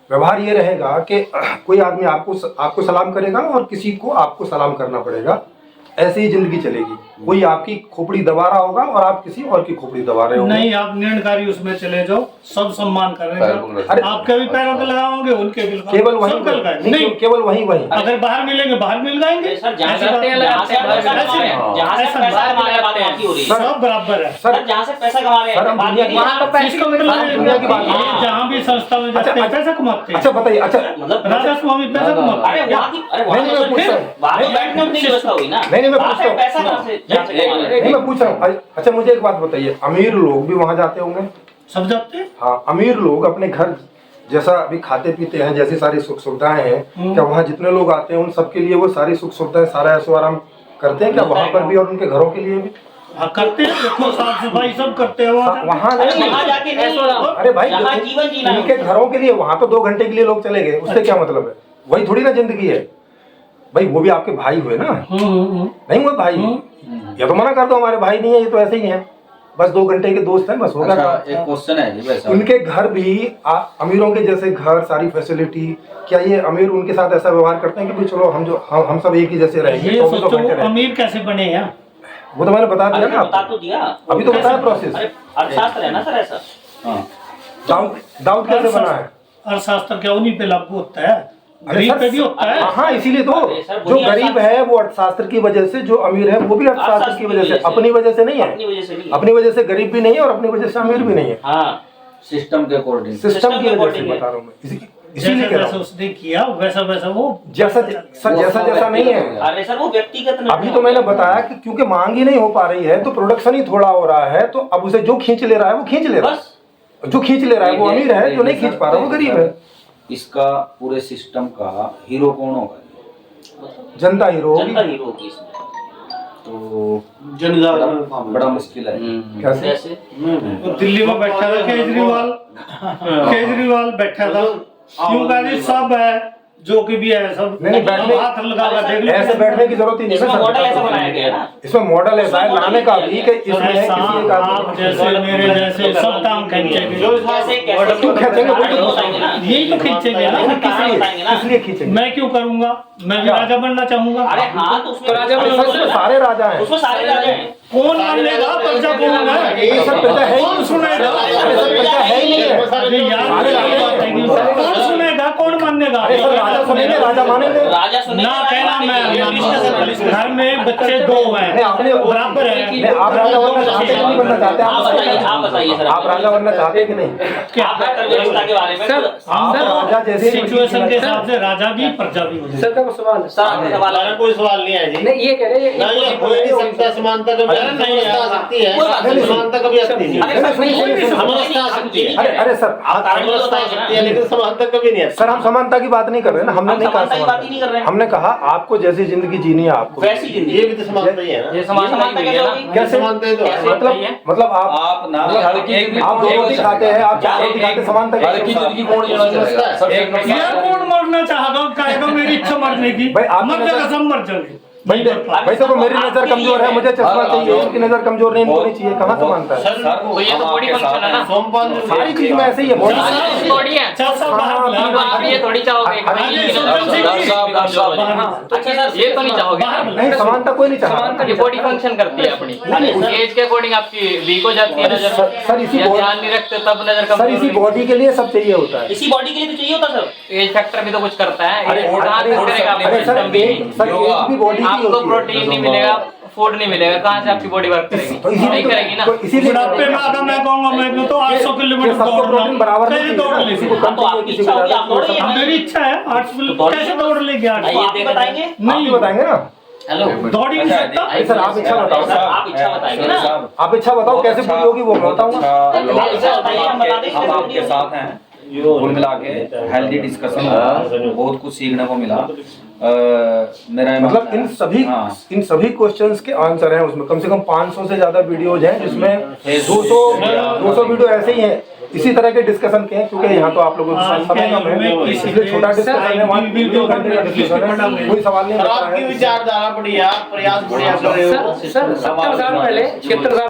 व्यवहार ये रहेगा कि कोई आदमी आपको सलाम करेगा और किसी को आपको सलाम करना पड़ेगा। ऐसे ही जिंदगी चलेगी। कोई आपकी खोपड़ी दबा रहा होगा और आप किसी और की खोपड़ी दबा रहे होंगे। नहीं, आप निर्णयकारी उसमें चले जाओ, सब सम्मान करेंगे। आपके भी पैरों पे लगाओगे, उनके भी लगाओगे, केवल वहीं सबके लगाएंगे। नहीं, केवल वहीं अगर बाहर मिलेंगे बाहर मिल जाएंगे। सर जहाँ से ऐसी पैसा कमा रहे हैं बात बाकी हो रही है। सब बराबर है। सर जहाँ से पैसा कमा रहे सर, हम हैं दुनिया की- वहाँ तो पैसे सिस्टम दुनिया की बात हाँ। जहाँ भी संस्था में जाते हैं पैसा कमाते हैं। अच्छा बताइए। अच्छा मतलब राधा स्वामी पैसा कमाते अरे हैं। वहाँ की अरे वहाँ नहीं, मैं पूछ रहा हूँ। वहाँ तो बैठने उठने की व्यवस्था हुई ना। नहीं, मैं वहाँ पूछता से हूँ। पैसा कहाँ से जहाँ से कमा रहे हैं? नहीं मैं पूछ रहा हूँ। अच्छा मुझे एक बात बताइए, अमीर लोग भी वहाँ जाते होंगे? सब जाते हैं। हाँ, अमीर लोग अपने घर जैसा अभी खाते पीते हैं, जैसी सारी सुख सुविधाएं हैं, क्या वहाँ जितने लोग आते हैं उन सबके लिए वो सारी सुख सुविधाएं, सारा ऐशो आराम करते हैं क्या वहाँ पर भी और उनके घरों के लिए भी? हाँ करते हैं, देखो साफ सफाई सब करते हैं वहाँ अरे नहीं। वहाँ जाके नहीं। अरे भाई जहाँ जीवन जीना है। उनके घरों के लिए वहाँ तो 2 घंटे के लिए लोग चले गए, उससे क्या मतलब है? वही थोड़ी ना जिंदगी है भाई। वो भी आपके भाई हुए ना? नहीं हुए भाई? या तो मना कर दो हमारे भाई नहीं है, ये तो ऐसे ही है, बस 2 घंटे के दोस्त हैं, बस होगा। अच्छा एक क्वेश्चन है जी वैसा, उनके घर भी अमीरों के जैसे घर, सारी फैसिलिटी, क्या ये अमीर उनके साथ ऐसा व्यवहार करते हैं कि भाई चलो हम सब एक ही जैसे रहेंगे? ये 24 सोचो घंटे रहेंगे। अमीर कैसे बने हैं। वो तो मैंने बता दिया ना बता आपको, तो दिया। अभी तो बताया प्रोसेस। अरे अर्थशास्त्र है ना सर ऐसा। हाँ डाउट कैसे बना है? अर्थशास्त्र क्या उन्हीं पे लागू होता है, अरे गरीब सर, पे भी होता है। हाँ इसीलिए तो अरे सर, जो गरीब है वो अर्थशास्त्र की वजह से, जो अमीर है वो भी अर्थशास्त्र की वजह से, अपनी वजह से नहीं अपनी है। वजह से नहीं। अपनी वजह से गरीब भी नहीं है और अपनी वजह से अमीर भी नहीं है। हाँ सिस्टम के अकॉर्डिंग। सिस्टम की वजह से according है। बता रहा हूँ मैं, इसीलिए कह रहा जैसा हूँ। उसने किया वैसा वैसा वो जैसा नहीं है। अरे सर वो व्यक्तिगत नहीं अभी तो मैंने बताया कि क्योंकि मांग ही नहीं हो पा रही है तो प्रोडक्शन ही थोड़ा हो रहा है, तो अब उसे जो खींच ले रहा है वो खींच ले रहा है। बस जो खींच ले रहा है वो अमीर है, जो नहीं खींच पा रहा वो गरीब है। इसका पूरे सिस्टम का हीरो कौन होगा? जनता हीरो जनता होगी। हीरो की इसमें। तो जनजागरण बड़ा मुश्किल है। कैसे? कैसे? तो दिल्ली में बैठा था केजरीवाल बैठा था, क्यों कहा सब है जो कि भी है सब नहीं, बैठने- हाथ लगा कर देख लो। ऐसे बैठने की जरूरत ही नहीं है इसमें ना मॉडल ऐसा सर। बनाया गया है ना। इसमें मॉडल ऐसा है लाने का भी कि इसमें किसी एक आप आदमी जैसे मेरे जैसे सब काम खींचेंगे, कैसे कैसे क्यों खींचेंगे? कहानी बताएंगे ना। यही तो खींचेंगे ना। कहानी बताएंगे ना। इसलिए खींचेंगे। मैं क्यों करूंगा, मैं भी राजा बनना चाहूंगा। अरे हाँ तो उसमें अरे सर, उसमें सारे राजा हैं। उसमें सारे राजा हैं। कौन मानेगा प्रजा कौन है? ये सब प्रजा है ही कौन नहीं। सुनेगा? अरे सर, प्रजा है ही नहीं है। अरे यार सारे ये राजा बात है कि हैं। कौन सुनेगा, कौन मानेगा? अरे सर, राजा सुनेंगे, राजा मानेंगे। राजा सुनेंगे, ना कहना मैं घर में बच्चे 2 हैं, नहीं, आपने बराबर है। आप राजा बनना चाहते हैं कि नहीं बनना चाहते? आप बताइए सर, आप राजा बनना चाहते हैं कि नहीं? आप बेहतर व्यवस्था के बारे में आप राजा जैसे सिचुएशन के हिसाब से राजा भी प्रजा भी हो जाए। सर का सवाल है। सर आपका सवाल है। कोई सवाल नहीं है जी। नहीं, ये कह रहे हैं नहीं, ये हो ही नहीं सकता, समानता कभी नहीं आ सकती है, समानता कभी आती नहीं अरे सर, समानता आ सकती है, अरे सर, समानता आ सकती है, लेकिन समानता कभी नहीं आती। सर हम समानता की बात नहीं कर रहे हैं ना, हमने हम नहीं कहा समानता की बात ही नहीं कर रहे हैं। हमने कहा आपको जैसी जिंदगी जीनी है आपको वैसी जिंदगी, ये भी तो समानता ही है ना। ये समानता ही हुई है ना। कैसे? समानता ही तो है। मतलब आप ना आप 2 रोटी खाते हैं, आप 4 रोटी खाते, समानता हर की जिंदगी कौन जीना चाहेगा? यार कौन मरना चाहेगा? कहेगा मेरी इच्छा मरने की, भाई, आप मर जाएगा, सब मर जाएंगे। भाई देखो मेरी नजर कमजोर है, मुझे चश्मा चाहिए, इनकी नजर कमजोर नहीं, इनको नहीं चाहिए, कहाँ समानता है? तो ये तो बॉडी फंक्शन है ना। सोमपाल सारी चीज में ऐसे ही है बॉडी। बॉडी है। चल सब बाहर बुला। तो आप ये थोड़ी चाहोगे कि भाई ये अच्छा सर, ये तो नहीं चाहोगे। नहीं, समानता कोई नहीं चाहता। ये बॉडी फंक्शन करती है अपनी एज के अकॉर्डिंग, आपकी वीक हो जाती है नजर, सर इसी या बॉडी, ध्यान नहीं रखते तब नजर सर इसी कमजोर। बॉडी के लिए सब चाहिए होता है। इसी बॉडी के लिए तो चाहिए होता सर। एज फैक्टर भी तो कुछ करता है। अरे कहाँ से करेगा आपका अरे सर सिस्टम भी? सर एज भी बॉडी की आपको होती है। प्रोटीन नहीं मिलेगा, फूड नहीं मिलेगा, कहाँ से आपकी बॉडी वर्क करेगी? तो नहीं करेगी ना। इसीलिए बुढ़ापे में अगर मैं कहूँगा मैं तो 800 किलोमीटर सबको प्रोटीन बराबर नहीं कैसे दौड़ चाहिए, लेगी? किसी को कम तो आपकी चाहिए, किसी इच्छा को होगी, आप ज्यादा दौड़ेंगे। अब मेरी इच्छा है 800 कैसे दौड़ लेगी? आइए, 800 आप बताएंगे। आप ही बताएंगे ना। हेलो, दौड़ ही नहीं सकता। अरे सर आप इच्छा बताओ, आप इच्छा बताएंगे ना। आप इच्छा बताओ कैसे पूरी होगी वो मैं बताऊंगा। हम आपके साथ हैं, कुल मिला के हेल्दी डिस्कशन हुआ, बहुत कुछ सीखने को मिला। मेरा मतलब इन सभी क्वेश्चंस के आंसर हैं उसमें। कम से कम 500 से ज्यादा वीडियोज हैं जिसमें 200 वीडियो ऐसे ही हैं इसी तरह के डिस्कशन के हैं, क्योंकि यहाँ तो आप लोगों को समय कम है, इसलिए छोटा डिस्कशन है, वहाँ वीडियो घंटे का डिस्कशन है, कोई सवाल नहीं और होता आपकी है। विचारधारा बढ़िया, प्रयास बढ़िया कर रहे हो। सर 70 साल पहले 76 साल